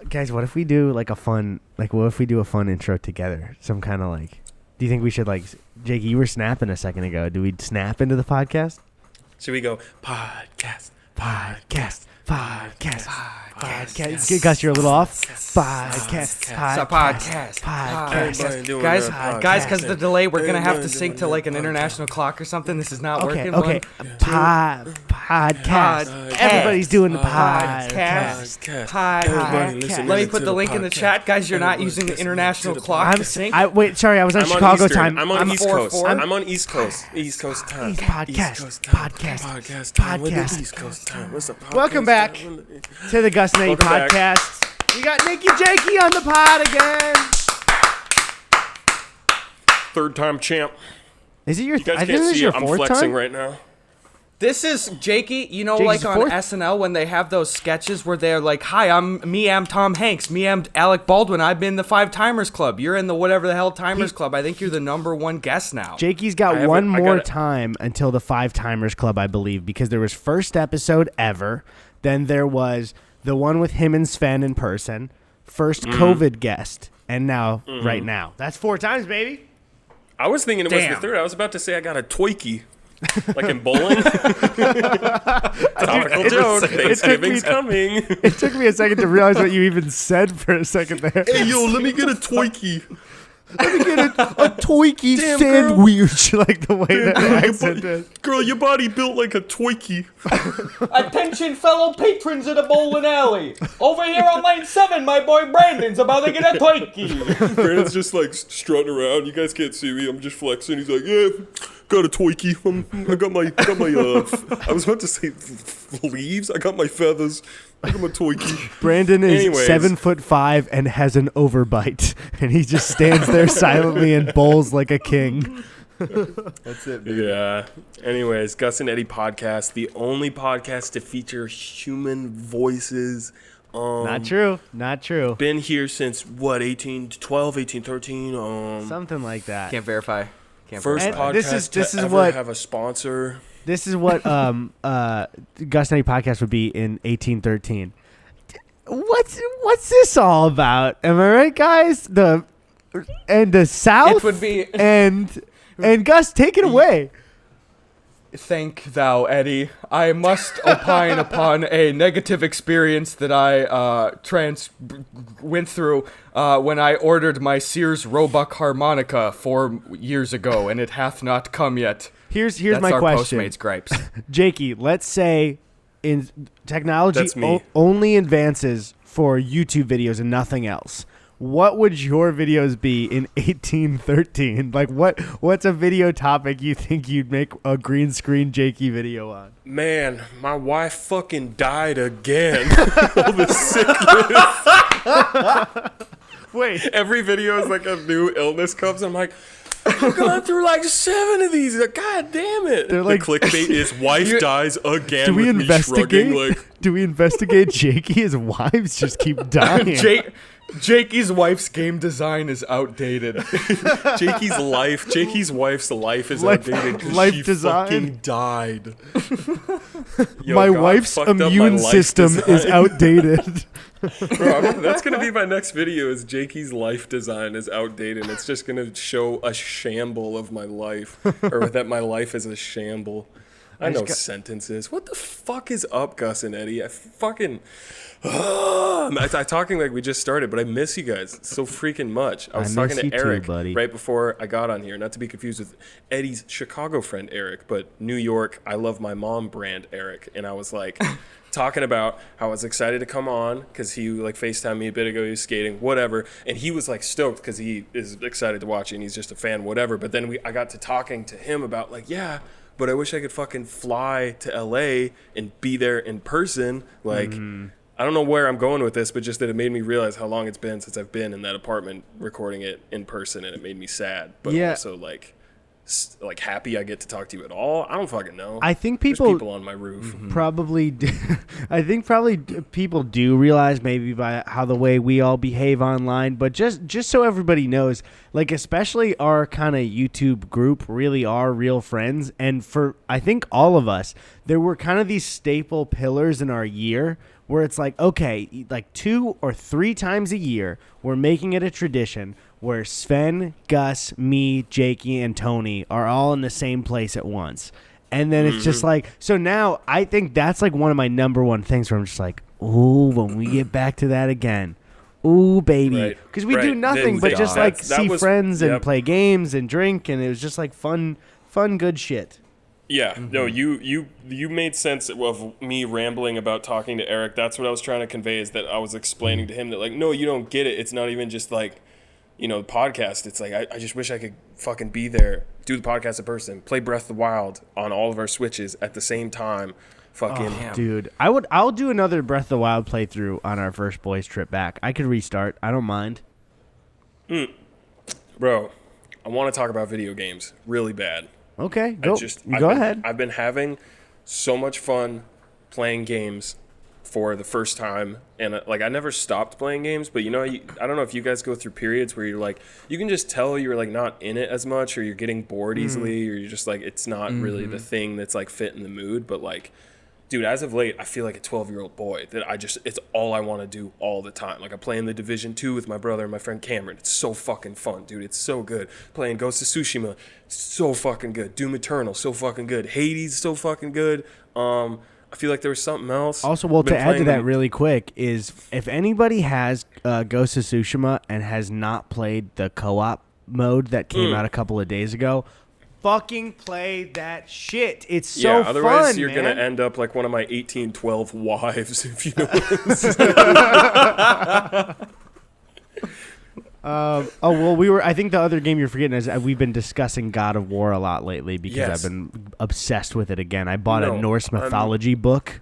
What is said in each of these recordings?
Guys, what if we do like a fun intro together? Some kind of like, do you think we should like, Jakey, you were snapping a second ago. Do we snap into the podcast? Should we go podcast? Gus, you're a little off. Podcast. Guys, because of the delay, we're gonna have to sync to like an international clock or something. This is not working. Okay. Podcast. Everybody's doing the podcast. Let me put the link in the chat, guys. You're not using the international clock to sync. Wait, sorry, I was on Chicago time. I'm on East Coast. 4-4. I'm on East Coast. East Coast time. Podcast. East Coast time. What's up? Welcome back to the Gus Eddy podcast. We got NakeyJakey on the pod again. Third time champ. Is it your? You guys I think can't this is see your it. I'm fourth flexing time. right now. This is Jakey, Jakey's like on fourth? SNL when they have those sketches where they're like, "Hi, I'm Tom Hanks. I'm Alec Baldwin. I've been in the 5 Timers Club. You're in the whatever the hell Timers Club. I think you're the number 1 guest now." Jakey's got one more time until the 5 Timers Club, I believe, because there was first episode ever. Then there was the one with him and Sven in person, first COVID guest, and now right now. That's 4 times, baby. I was thinking it was the third. I was about to say I got a toiki. Like in bowling. Topical joke. Thanksgiving's coming. It took me a second to realize what you even said for a second there. Hey, yo, let me get a toiki. Let me get a toiki sandwich, like the way that accent is. Girl, your body built like a toiki. Attention, fellow patrons of the bowling alley. Over here on lane 7, my boy Brandon's about to get a toiki. Brandon's just like strutting around. You guys can't see me. I'm just flexing. He's like, yeah, got a toiki. I got my. I was about to say leaves. I got my feathers. I got my toiki. Brandon is 7'5" and has an overbite, and he just stands there silently and bowls like a king. That's it, baby. Yeah. Anyways, Gus and Eddy podcast, the only podcast to feature human voices. Not true. Been here since what, 1812, 1813? Something like that. Can't verify. First podcast this is ever what have a sponsor. This is what Gus and Eddy podcast would be in 1813. What's this all about? Am I right, guys? The South. It would be and Gus, take it away. Thank thou, Eddie. I must opine upon a negative experience that I went through when I ordered my Sears Roebuck harmonica 4 years ago, and it hath not come yet. Here's That's my our question. Postmates gripes. Jakey, let's say in technology only advances for YouTube videos and nothing else. What would your videos be in 1813? Like, what's a video topic you think you'd make a green screen Jakey video on? Man, my wife fucking died again. All the sickness. Wait. Every video is like a new illness comes. I'm like, I've gone through like 7 of these. Like, God damn it. They're like, the clickbait is wife dies again. Do we with investigate? Me shrugging, like, do we investigate Jakey? His wives just keep dying. Jakey's wife's game design is outdated. Jakey's wife's life is outdated because she fucking died. Yo, my God wife's immune life system is outdated. Bro, that's going to be my next video is Jakey's life design is outdated. It's just going to show a shamble of my life, or that my life is a shamble. I know sentences. What the fuck is up, Gus and Eddy? I'm talking like we just started, but I miss you guys so freaking much. I was talking to Eric right before I got on here, not to be confused with Eddie's Chicago friend Eric, but New York, I love my mom brand Eric. And I was like talking about how I was excited to come on because he like FaceTimed me a bit ago. He was skating, whatever. And he was like stoked because he is excited to watch it and he's just a fan, whatever. But then I got to talking to him about like, yeah, but I wish I could fucking fly to LA and be there in person. Like, I don't know where I'm going with this, but just that it made me realize how long it's been since I've been in that apartment recording it in person, and it made me sad, but also like happy I get to talk to you at all. I don't fucking know. I think There's people on my roof probably do. I think probably people do realize maybe by how the way we all behave online, but just so everybody knows, like especially our kind of YouTube group really are real friends, and for I think all of us, there were kind of these staple pillars in our year where it's like, okay, like 2 or 3 times a year, we're making it a tradition where Sven, Gus, me, Jakey, and Tony are all in the same place at once. And then it's just like, so now I think that's like one of my number one things where I'm just like, ooh, when we get back to that again. Ooh, baby. Because we do nothing but just like see friends and play games and drink. And it was just like fun, good shit. Yeah, no, you made sense of me rambling about talking to Eric. That's what I was trying to convey, is that I was explaining to him that, like, no, you don't get it. It's not even just like, you know, the podcast. It's like, I just wish I could fucking be there, do the podcast in person, play Breath of the Wild on all of our Switches at the same time. Fucking dude, I'll do another Breath of the Wild playthrough on our first boys trip back. I could restart. I don't mind. Bro, I want to talk about video games really bad. Okay, go ahead. I've been having so much fun playing games for the first time, and like I never stopped playing games, but you know, I don't know if you guys go through periods where you're like, you can just tell you're like not in it as much, or you're getting bored easily, or you're just like, it's not really the thing that's like fitting the mood. But like, dude, as of late, I feel like a 12-year-old boy that it's all I want to do all the time. Like, I'm playing the Division 2 with my brother and my friend Cameron. It's so fucking fun, dude. It's so good. Playing Ghost of Tsushima, so fucking good. Doom Eternal, so fucking good. Hades, so fucking good. I feel like there was something else. Also, well, to add to that really quick is, if anybody has Ghost of Tsushima and has not played the co-op mode that came out a couple of days ago, fucking play that shit. It's so fun, otherwise you're going to end up like one of my 1812 wives, if you know what I'm saying. I think the other game you're forgetting is we've been discussing God of War a lot lately because I've been obsessed with it again. I bought a Norse mythology book,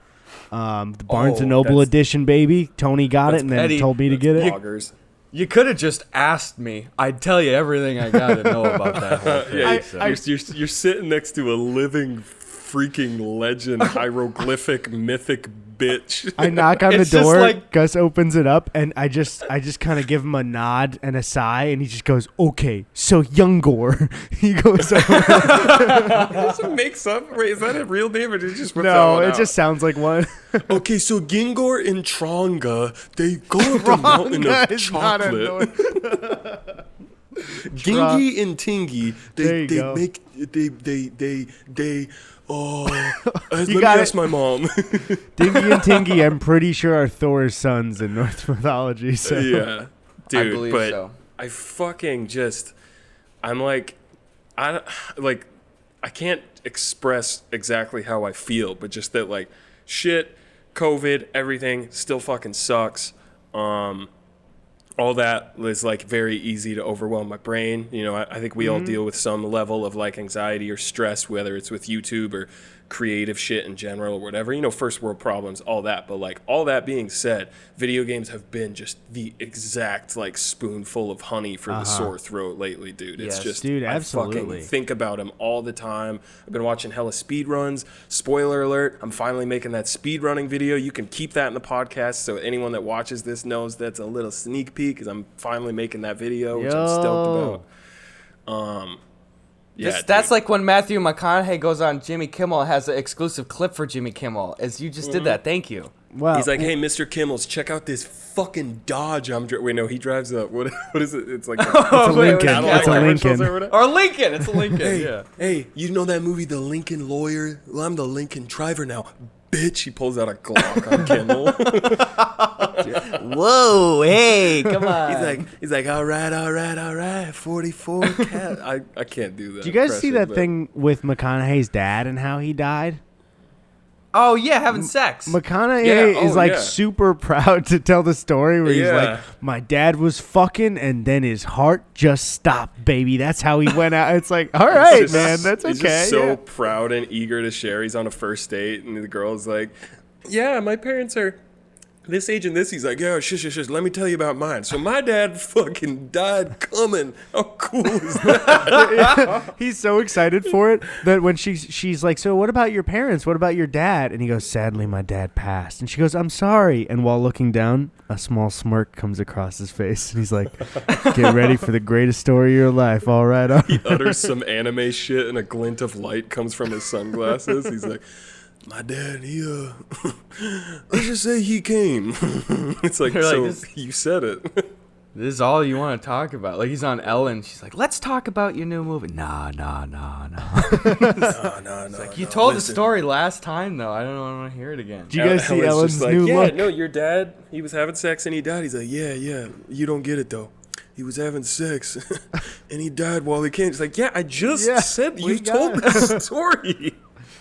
the Barnes & Noble edition, baby. Tony got it and then Eddie, told me to get it. You could have just asked me. I'd tell you everything I got to know about that whole thing. You're sitting next to a living freaking legend, hieroglyphic, mythic bitch. I knock on the door. Like, Gus opens it up, and I just kind of give him a nod and a sigh, and he just goes, "Okay, so Youngor." He goes, Does it makes up? Wait, is that a real name, or did it just no? It just sounds like one. Okay, so Gingor and Tronga, they go up the mountain of chocolate. Gingy and Tingy, let me ask my mom. Dingy and Tingy, I'm pretty sure are Thor's sons in Norse mythology. So. Yeah, dude, I believe so. I fucking just, I can't express exactly how I feel, but just that, like, shit, COVID, everything still fucking sucks. All that is like very easy to overwhelm my brain. You know, I think we all deal with some level of like anxiety or stress, whether it's with YouTube or creative shit in general or whatever, you know, first world problems, all that. But like, all that being said, video games have been just the exact like spoonful of honey for the sore throat lately, dude. It's just, dude, absolutely. I fucking think about them all the time. I've been watching hella speed runs. Spoiler alert, I'm finally making that speed running video. You can keep that in the podcast so anyone that watches this knows that's a little sneak peek, because I'm finally making that video, which I'm stoked about. Yeah, that's like when Matthew McConaughey goes on Jimmy Kimmel and has an exclusive clip for Jimmy Kimmel. As you just did that. Thank you. Wow. He's like, hey, Mr. Kimmels, check out this fucking Dodge I'm driving. Wait, no, he drives a, what is it? It's like it's a Lincoln. It's a Lincoln. Or Lincoln. It's a Lincoln, Hey, you know that movie, The Lincoln Lawyer? Well, I'm the Lincoln driver now. Bitch, he pulls out a Glock on Kimmel. Whoa, hey, come on. He's like, all right, 44 cat. I can't do that. Do you guys see that thing with McConaughey's dad and how he died? Oh, yeah, having sex. McConaughey is super proud to tell the story where he's like, my dad was fucking and then his heart just stopped, baby. That's how he went out. It's like, all right, man, that's okay. He's just so proud and eager to share. He's on a first date and the girl's like, yeah, my parents are this age and this. He's like, yeah, shush. Let me tell you about mine. So my dad fucking died coming. How cool is that? He's so excited for it that when she's like, so what about your parents? What about your dad? And he goes, sadly, my dad passed. And she goes, I'm sorry. And while looking down, a small smirk comes across his face. And he's like, get ready for the greatest story of your life. All right. He utters some anime shit and a glint of light comes from his sunglasses. He's like, my dad, let's just say he came. It's like, so you said it. This is all you want to talk about. Like, he's on Ellen. She's like, let's talk about your new movie. Nah. No. Like, you told the story last time, though. I don't want to hear it again. Did you guys see Ellen's new look? No, your dad, he was having sex and he died. He's like, yeah. You don't get it, though. He was having sex and he died while he came. It's like, yeah, I just said you told the story.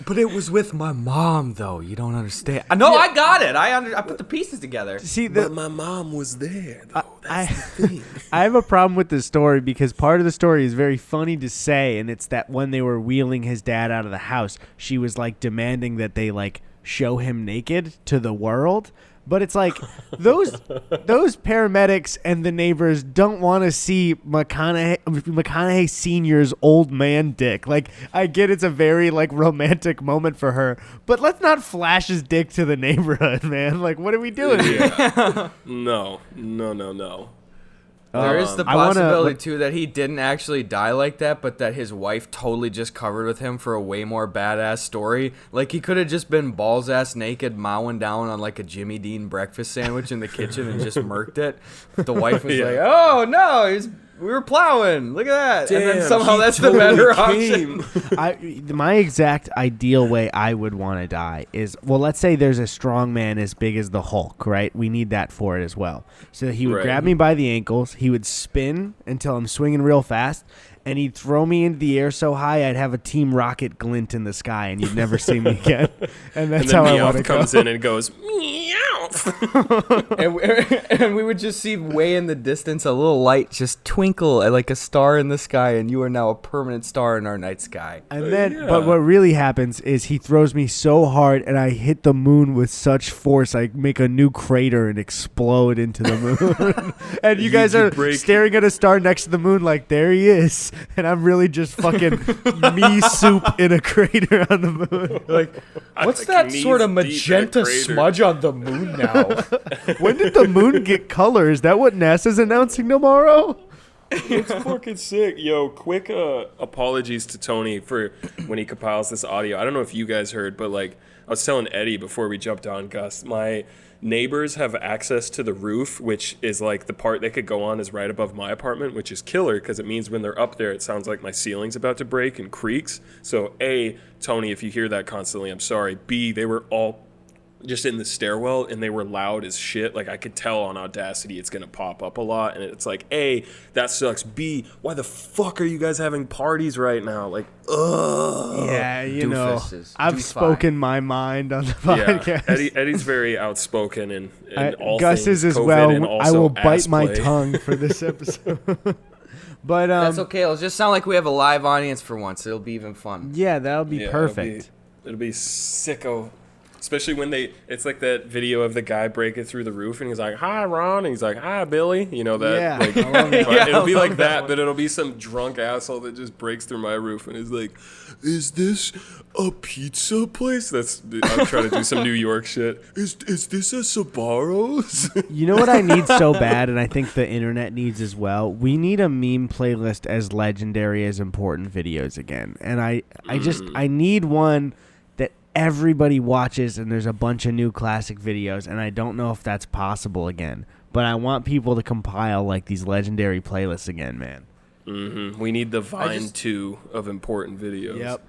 But it was with my mom, though. You don't understand. No, I got it. I put the pieces together. See, but my mom was there, though. That's the thing. I have a problem with this story because part of the story is very funny to say, and it's that when they were wheeling his dad out of the house, she was like demanding that they like show him naked to the world. But it's like those paramedics and the neighbors don't want to see McConaughey Sr.'s old man dick. Like, I get it's a very like romantic moment for her, but let's not flash his dick to the neighborhood, man. Like, what are we doing here? No. There is the possibility, too, that he didn't actually die like that, but that his wife totally just covered with him for a way more badass story. Like, he could have just been balls-ass naked, mowing down on, like, a Jimmy Dean breakfast sandwich in the kitchen and just murked it. The wife was like, oh, no, we were plowing. Look at that. Damn, and then somehow that's the better option. My exact ideal way I would want to die is, well, let's say there's a strong man as big as the Hulk, right? We need that for it as well. So he would grab me by the ankles. He would spin until I'm swinging real fast. And he'd throw me into the air so high I'd have a Team Rocket glint in the sky, and you'd never see me again. And that's how I want to go. Comes in and goes, meow. and we would just see way in the distance a little light just twinkle like a star in the sky, and you are now a permanent star in our night sky. And then, but what really happens is he throws me so hard, and I hit the moon with such force, I make a new crater and explode into the moon. And you guys are staring at a star next to the moon like, there he is. And I'm really just fucking me soup in a crater on the moon. Like, what's that sort of magenta smudge on the moon now? When did the moon get color? Is that what NASA's announcing tomorrow? It's fucking sick. Yo, quick apologies to Tony for when he compiles this audio. I don't know if you guys heard, but like I was telling Eddie before we jumped on, Gus, my neighbors have access to the roof, which is like the part they could go on is right above my apartment, which is killer because it means when they're up there, it sounds like my ceiling's about to break and creaks. So A, Tony, if you hear that constantly, I'm sorry. B, they were all just in the stairwell and they were loud as shit. Like I could tell on Audacity it's gonna pop up a lot, and it's like, A, that sucks. B, why the fuck are you guys having parties right now? Like, ugh. Yeah, you know, I've spoken my mind on the podcast. Yeah, Eddie's very outspoken and all Gus is as well. I will bite my tongue for this episode. But that's okay. It'll just sound like we have a live audience for once. It'll be even fun. Yeah, that'll be perfect. It'll be sicko. Especially when it's like that video of the guy breaking through the roof and he's like, hi, Ron. And he's like, hi, Billy. You know that? Yeah. Like, it'll be like that, but it'll be some drunk asshole that just breaks through my roof and is like, is this a pizza place? I'm trying to do some New York shit. Is this a Sbarro's? You know what I need so bad, and I think the internet needs as well? We need a meme playlist as legendary as important videos again. And I need one everybody watches and there's a bunch of new classic videos, and I don't know if that's possible again, but I want people to compile like these legendary playlists again, man. Mm-hmm. We need the Vine 2 of important videos. Yep.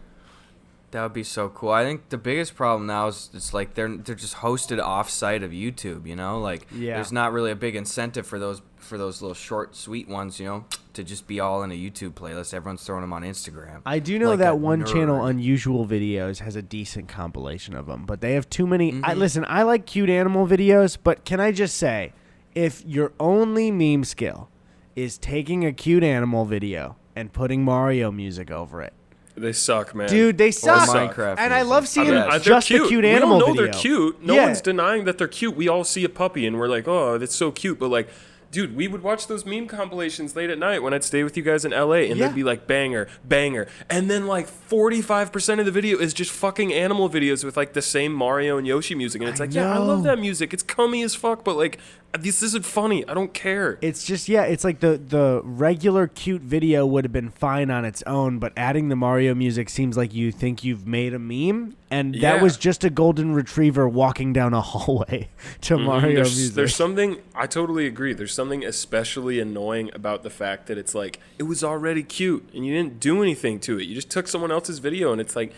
That would be so cool. I think the biggest problem now is it's like they're just hosted off-site of YouTube, you know? Like there's not really a big incentive for those little short, sweet ones, you know, to just be all in a YouTube playlist. Everyone's throwing them on Instagram. I do know like that one channel, Unusual Videos, has a decent compilation of them, but they have too many. Mm-hmm. I like cute animal videos, but can I just say, if your only meme skill is taking a cute animal video and putting Mario music over it, they suck, man. Dude, they suck. Minecraft and music. I love seeing just the cute animal video. We don't know they're cute. No one's denying that they're cute. We all see a puppy and we're like, oh, that's so cute. But like, dude, we would watch those meme compilations late at night when I'd stay with you guys in LA, and they'd be like banger, banger. And then like 45% of the video is just fucking animal videos with like the same Mario and Yoshi music. And it's like, I love that music. It's cummy as fuck, but like, this isn't funny. I don't care. It's just, it's like the regular cute video would have been fine on its own, but adding the Mario music seems like you think you've made a meme, And that was just a golden retriever walking down a hallway to Mario music. There's something, I totally agree. There's something especially annoying about the fact that it's like, it was already cute and you didn't do anything to it. You just took someone else's video and it's like,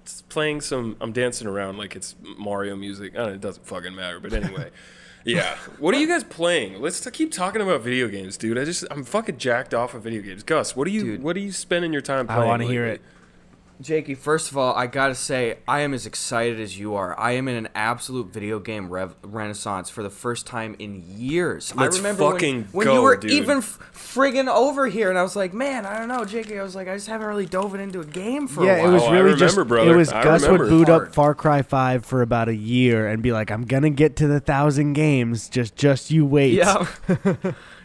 it's playing some, I'm dancing around like it's Mario music. I don't know, it doesn't fucking matter. But anyway, yeah. What are you guys playing? Let's keep talking about video games, dude. I'm fucking jacked off of video games. Gus, what are you spending your time playing? I want to hear it. Jakey, first of all, I gotta say, I am as excited as you are. I am in an absolute video game renaissance for the first time in years. Let's I remember when you were even friggin' over here, and I was like, man, I don't know, Jakey. I was like, I just haven't really dove into a game for a while. Yeah, it was really brother. It was Gus would boot up Far Cry 5 for about a year and be like, I'm gonna get to the 1,000 games. Just you wait. Yeah.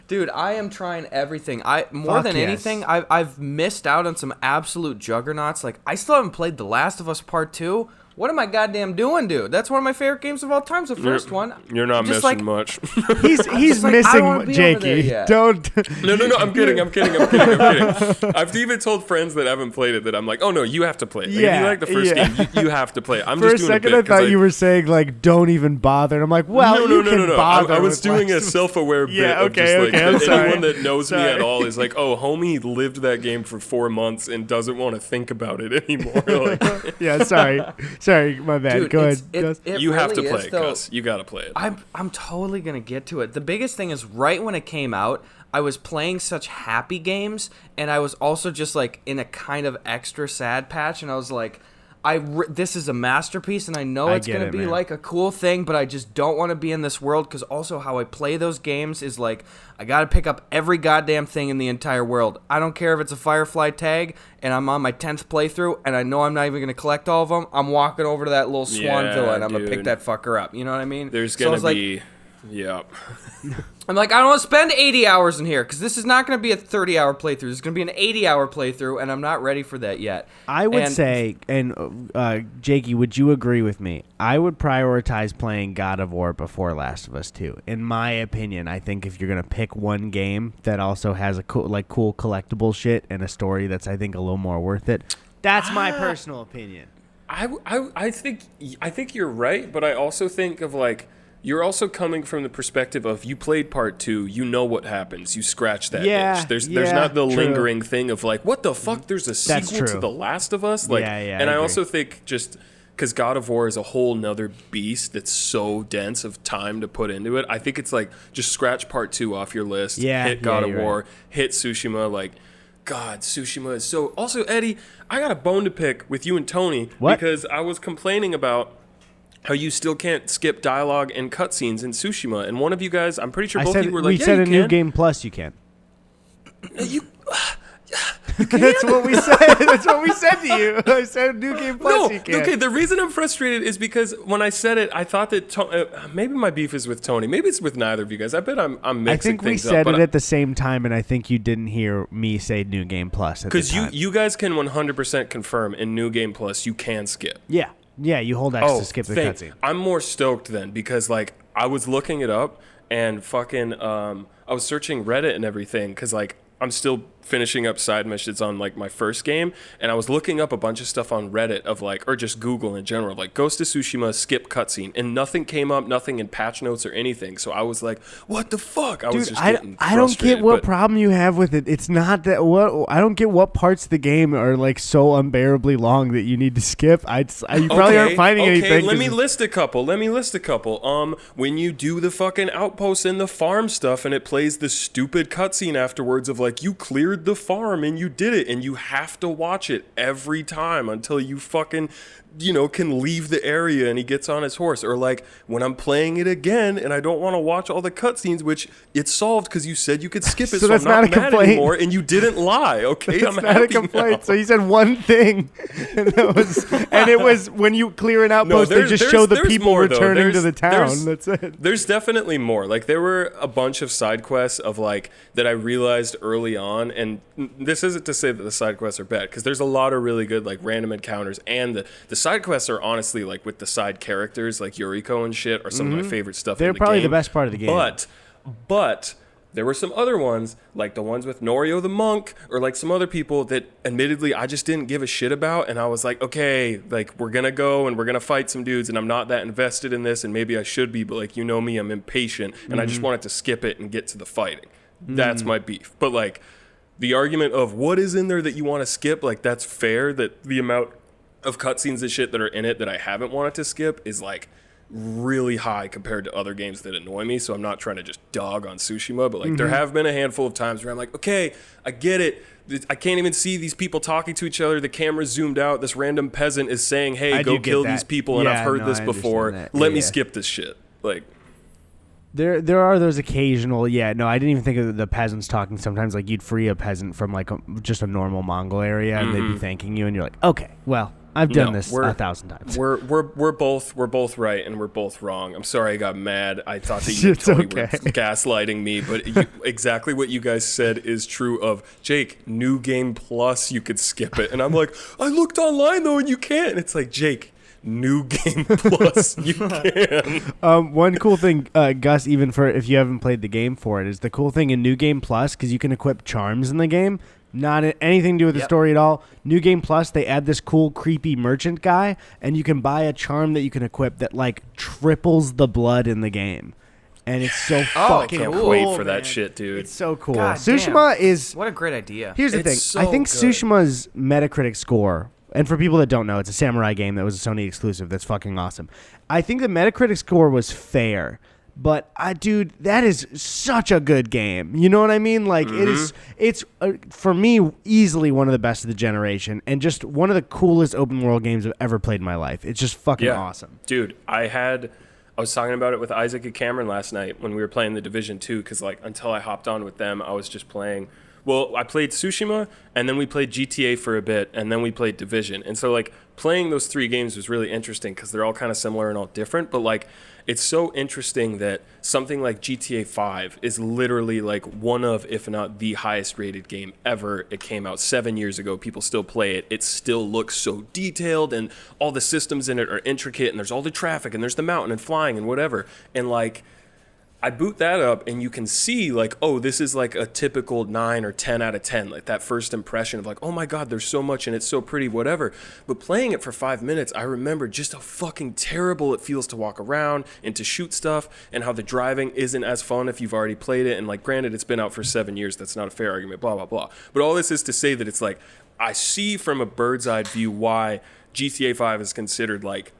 Dude, I am trying everything. More than anything, I've missed out on some absolute juggernauts. Like, I still haven't played The Last of Us Part 2. What am I goddamn doing, dude? That's one of my favorite games of all time. The first one. You're not missing much. He's missing Jakey. Don't. No. I'm kidding. I've even told friends that haven't played it that I'm like, oh no, you have to play it. Like, if you like the first game, you have to play it. For a second, I thought you were saying like, don't even bother. And I'm like, well, you can bother. I was doing a self-aware bit. Yeah, okay. Anyone that knows me at all is like, oh, homie lived that game for 4 months and doesn't want to think about it anymore. Like, yeah, sorry. Sorry, my bad. Dude, go ahead. You really have to play it, Gus. You got to play it. I'm totally going to get to it. The biggest thing is right when it came out, I was playing such happy games, and I was also just like in a kind of extra sad patch, and I was like, this is a masterpiece, and I know it's going to be like a cool thing, but I just don't want to be in this world, because also how I play those games is like, I got to pick up every goddamn thing in the entire world. I don't care if it's a Firefly tag, and I'm on my 10th playthrough, and I know I'm not even going to collect all of them. I'm walking over to that little swan villa, and I'm going to pick that fucker up. You know what I mean? There's going to be... Yeah. I'm like, I don't want to spend 80 hours in here, because this is not going to be a 30-hour playthrough. This is going to be an 80-hour playthrough, and I'm not ready for that yet. I would say, and Jakey, would you agree with me? I would prioritize playing God of War before Last of Us 2. In my opinion, I think if you're going to pick one game that also has a cool collectible shit and a story that's, I think, a little more worth it, that's my personal opinion. I think you're right, but I also think of like, you're also coming from the perspective of you played part 2, you know what happens, you scratch that itch. There's not the lingering thing of like, what the fuck? There's a sequel to The Last of Us. Like, and I also think just because God of War is a whole nother beast that's so dense of time to put into it. I think it's like just scratch part 2 off your list. Hit God of War. Hit Tsushima. Like, God, Tsushima is so. Also, Eddie, I got a bone to pick with you and Tony because I was complaining about how you still can't skip dialogue and cutscenes in Tsushima, and one of you guys, I'm pretty sure both of you were like, we said in New Game Plus you can. You That's what we said. That's what we said to you. I said New Game Plus you can. Okay, the reason I'm frustrated is because when I said it, I thought that maybe my beef is with Tony. Maybe it's with neither of you guys. I bet I'm mixing things up. I think we said it at the same time, and I think you didn't hear me say New Game Plus at the time. Because you guys can 100% confirm in New Game Plus you can skip. Yeah. Yeah, you hold X to skip the cutscene. I'm more stoked then because, like, I was looking it up and fucking, I was searching Reddit and everything because, like, I'm still finishing up side missions on like my first game, and I was looking up a bunch of stuff on Reddit of like, or just Google in general, like Ghost of Tsushima skip cutscene, and nothing came up, nothing in patch notes or anything. So I was like, what the fuck? I was just getting frustrated. I don't get what problem you have with it. It's not that I don't get what parts of the game are like so unbearably long that you need to skip. You probably aren't finding anything. Let me list a couple. When you do the fucking outposts and the farm stuff, and it plays the stupid cutscene afterwards of like, you cleared the farm and you did it, and you have to watch it every time until you fucking, can leave the area and he gets on his horse. Or like when I'm playing it again and I don't want to watch all the cutscenes, which it's solved because you said you could skip it, so that's I'm not mad anymore, and you didn't lie. Okay, I'm not a complaint. Now. So you said one thing, and it was when you clear an outpost, they just show the people returning to the town. That's it. There's definitely more. Like there were a bunch of side quests of like that I realized early on, and this isn't to say that the side quests are bad, because there's a lot of really good like random encounters, and the side quests are honestly like with the side characters like Yuriko and shit are some of my favorite stuff. They're in the probably game. The best part of the game. But there were some other ones, like the ones with Norio the Monk, or like some other people that admittedly I just didn't give a shit about. And I was like, okay, like we're going to go and we're going to fight some dudes, and I'm not that invested in this, and maybe I should be, but like, you know me, I'm impatient, and I just wanted to skip it and get to the fighting. That's my beef. But like the argument of what is in there that you want to skip, like that's fair, that the amount of cutscenes and shit that are in it that I haven't wanted to skip is like really high compared to other games that annoy me. So I'm not trying to just dog on Tsushima, but like there have been a handful of times where I'm like, okay, I get it. I can't even see these people talking to each other. The camera's zoomed out. This random peasant is saying, hey, go kill these people. And I've heard this before. Let me skip this shit. Like, There are those occasional, I didn't even think of the peasants talking. Sometimes, like, you'd free a peasant from, like, just a normal Mongol area, and they'd be thanking you, and you're like, okay, well, I've done this 1,000 times. We're both right, and we're both wrong. I'm sorry I got mad. I thought that you totally were gaslighting me, but exactly what you guys said is true of, Jake, New Game Plus, you could skip it. And I'm like, I looked online, though, and you can't. And it's like, Jake, New Game Plus, you can. One cool thing, Gus, even for if you haven't played the game for it, is the cool thing in New Game Plus, because you can equip charms in the game, not anything to do with the story at all. New Game Plus, they add this cool, creepy merchant guy, and you can buy a charm that you can equip that like triples the blood in the game. And it's so fucking cool. Can't wait for that shit, dude. It's so cool. God Tsushima is... What a great idea. Here's the thing. So I think good. Tsushima's Metacritic score... And for people that don't know, it's a samurai game that was a Sony exclusive. That's fucking awesome. I think the Metacritic score was fair, but dude, that is such a good game. You know what I mean? Like it's for me easily one of the best of the generation, and just one of the coolest open world games I've ever played in my life. It's just fucking awesome, dude. I was talking about it with Isaac and Cameron last night when we were playing the Division 2, because like until I hopped on with them, I was just playing. Well, I played Tsushima, and then we played GTA for a bit, and then we played Division. And so, like, playing those three games was really interesting because they're all kind of similar and all different. But, like, it's so interesting that something like GTA 5 is literally, like, one of, if not the highest-rated game ever. It came out 7 years ago. People still play it. It still looks so detailed, and all the systems in it are intricate, and there's all the traffic, and there's the mountain and flying and whatever. And, like... I boot that up and you can see like, oh, this is like a typical 9 or 10 out of 10. Like that first impression of like, oh my God, there's so much and it's so pretty, whatever. But playing it for 5 minutes, I remember just how fucking terrible it feels to walk around and to shoot stuff, and how the driving isn't as fun if you've already played it. And like, granted, it's been out for 7 years. That's not a fair argument, blah, blah, blah. But all this is to say that it's like, I see from a bird's eye view why GTA 5 is considered like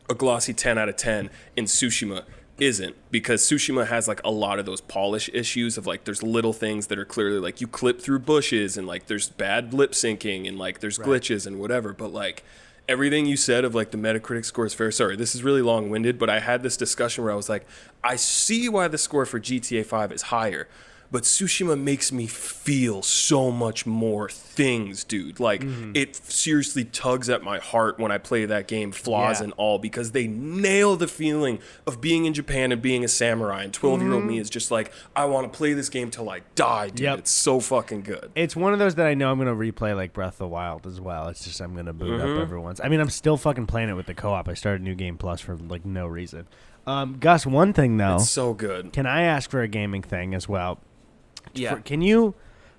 a glossy 10 out of 10 in Tsushima isn't, because Tsushima has like a lot of those polish issues of like there's little things that are clearly like you clip through bushes, and like there's bad lip syncing, and like there's glitches and whatever. But like everything you said of like the Metacritic score is fair. Sorry, this is really long-winded, but I had this discussion where I was like, I see why the score for GTA 5 is higher, but Tsushima makes me feel so much more things, dude. Like, it seriously tugs at my heart when I play that game, flaws and all, because they nail the feeling of being in Japan and being a samurai. And 12-year-old me is just like, I want to play this game till I die, dude. It's so fucking good. It's one of those that I know I'm going to replay, like Breath of the Wild as well. It's just I'm going to boot up every once. I mean, I'm still fucking playing it with the co-op. I started New Game Plus for, like, no reason. Gus, one thing, though. It's so good. Can I ask for a gaming thing as well? Yeah. Can you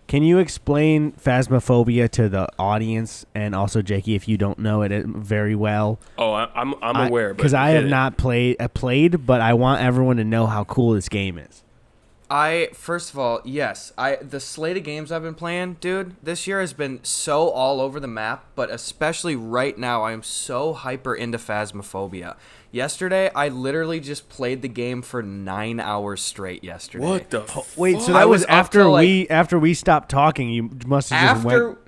explain Phasmophobia to the audience, and also Jakey, if you don't know it very well? Oh, I'm aware, because I have not played, but I want everyone to know how cool this game is. First of all, yes, the slate of games I've been playing, dude, this year has been so all over the map, but especially right now, I am so hyper into Phasmophobia. Yesterday, I literally just played the game for 9 hours straight yesterday. What the Wait, so that was after we stopped talking. You must have just went...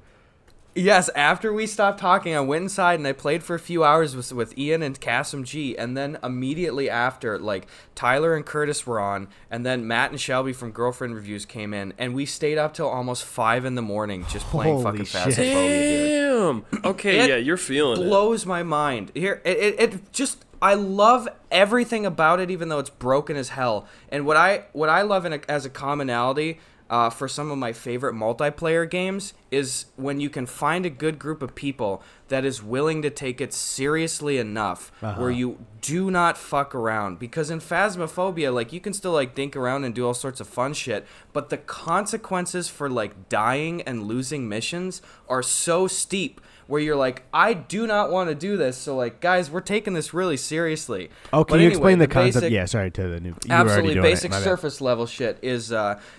Yes, after we stopped talking, I went inside and I played for a few hours with Ian and Kasim G, and then immediately after, like, Tyler and Curtis were on, and then Matt and Shelby from Girlfriend Reviews came in, and we stayed up till almost 5 in the morning just playing fucking Phasmophobia, dude. Damn! Okay, you're feeling it. Blows my mind. Here, it just... I love everything about it, even though it's broken as hell. And what I love as a commonality for some of my favorite multiplayer games is when you can find a good group of people that is willing to take it seriously enough where you do not fuck around. Because in Phasmophobia, like, you can still, like, dink around and do all sorts of fun shit, but the consequences for, like, dying and losing missions are so steep where you're like, I do not want to do this. So, like, guys, we're taking this really seriously. Oh, can you explain the concept? Yeah, sorry to the new. Absolutely, basic surface level shit is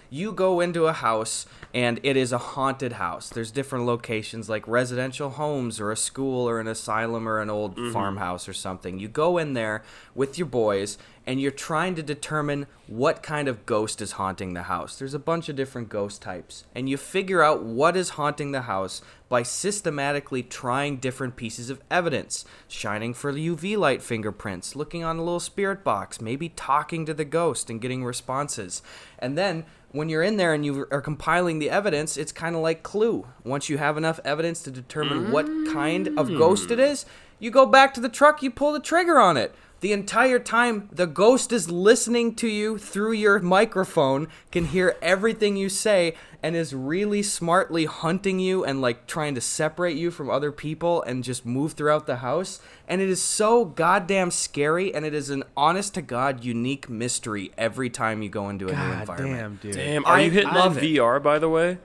you go into a house and it is a haunted house. There's different locations like residential homes or a school or an asylum or an old farmhouse or something. You go in there with your boys and you're trying to determine what kind of ghost is haunting the house. There's a bunch of different ghost types. And you figure out what is haunting the house by systematically trying different pieces of evidence, shining for UV light fingerprints, looking on a little spirit box, maybe talking to the ghost and getting responses. And then when you're in there and you are compiling the evidence, it's kind of like Clue. Once you have enough evidence to determine what kind of ghost it is, you go back to the truck, you pull the trigger on it. The entire time, the ghost is listening to you through your microphone, can hear everything you say, and is really smartly hunting you and, like, trying to separate you from other people and just move throughout the house. And it is so goddamn scary, and it is an honest-to-God unique mystery every time you go into a new environment. Damn, dude. Damn, are you hitting on VR, by the way?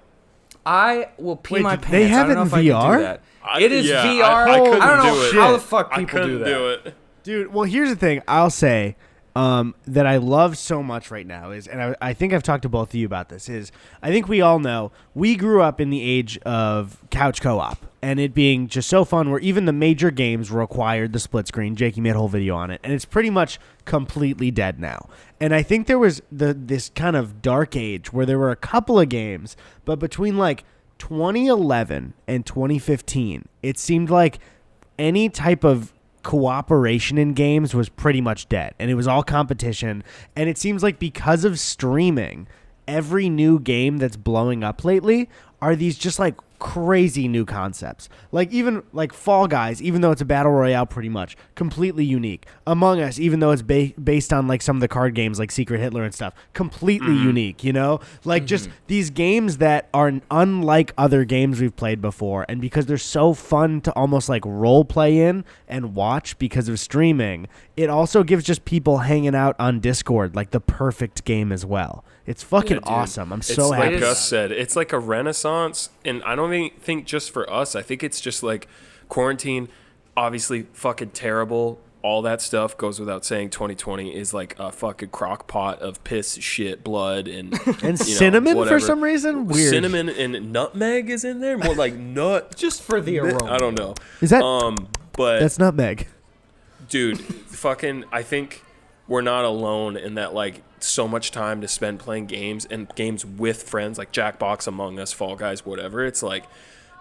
I will pee my pants. They have it in VR? It is VR. I couldn't I don't know do it. how the fuck people I couldn't do that. do it. Dude, well, here's the thing. I'll say that I love so much right now is, and I think I've talked to both of you about this, is I think we all know we grew up in the age of couch co-op and it being just so fun where even the major games required the split screen. Jakey made a whole video on it, and it's pretty much completely dead now. And I think there was this kind of dark age where there were a couple of games, but between like 2011 and 2015, it seemed like any type of cooperation in games was pretty much dead, and it was all competition. And it seems like because of streaming, every new game that's blowing up lately are these just like crazy new concepts. Like even like Fall Guys, even though it's a battle royale pretty much, completely unique. Among Us, even though it's based on like some of the card games like Secret Hitler and stuff, completely unique, you know? Like just these games that are unlike other games we've played before, and because they're so fun to almost like role play in and watch because of streaming, it also gives just people hanging out on Discord like the perfect game as well. It's fucking awesome. I'm so happy. Like Gus said, it's like a renaissance, and I don't even think just for us. I think it's just like quarantine, obviously fucking terrible. All that stuff goes without saying. 2020 is like a fucking crock pot of piss, shit, blood, and cinnamon for some reason. Weird. Cinnamon and nutmeg is in there. More like nut. Just for the aroma. I don't know. Is that? But that's nutmeg. Dude, fucking. I think we're not alone in that. Like, so much time to spend playing games and games with friends like Jackbox, Among Us, Fall Guys, whatever. It's like,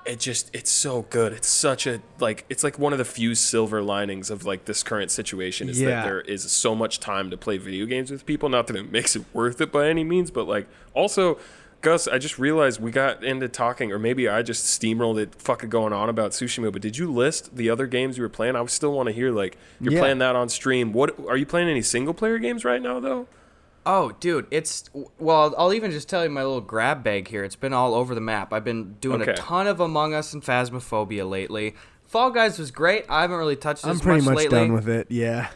it's so good. It's such a, like, it's like one of the few silver linings of like this current situation is that there is so much time to play video games with people. Not that it makes it worth it by any means, but like also, Gus, I just realized we got into talking, or maybe I just steamrolled it fucking going on about Tsushima, but did you list the other games you were playing? I still want to hear, like, you're playing that on stream. What are you playing any single player games right now though? Oh, dude, well, I'll even just tell you my little grab bag here. It's been all over the map. I've been doing a ton of Among Us and Phasmophobia lately. Fall Guys was great. I haven't really touched this much lately. I'm pretty much done with it, yeah.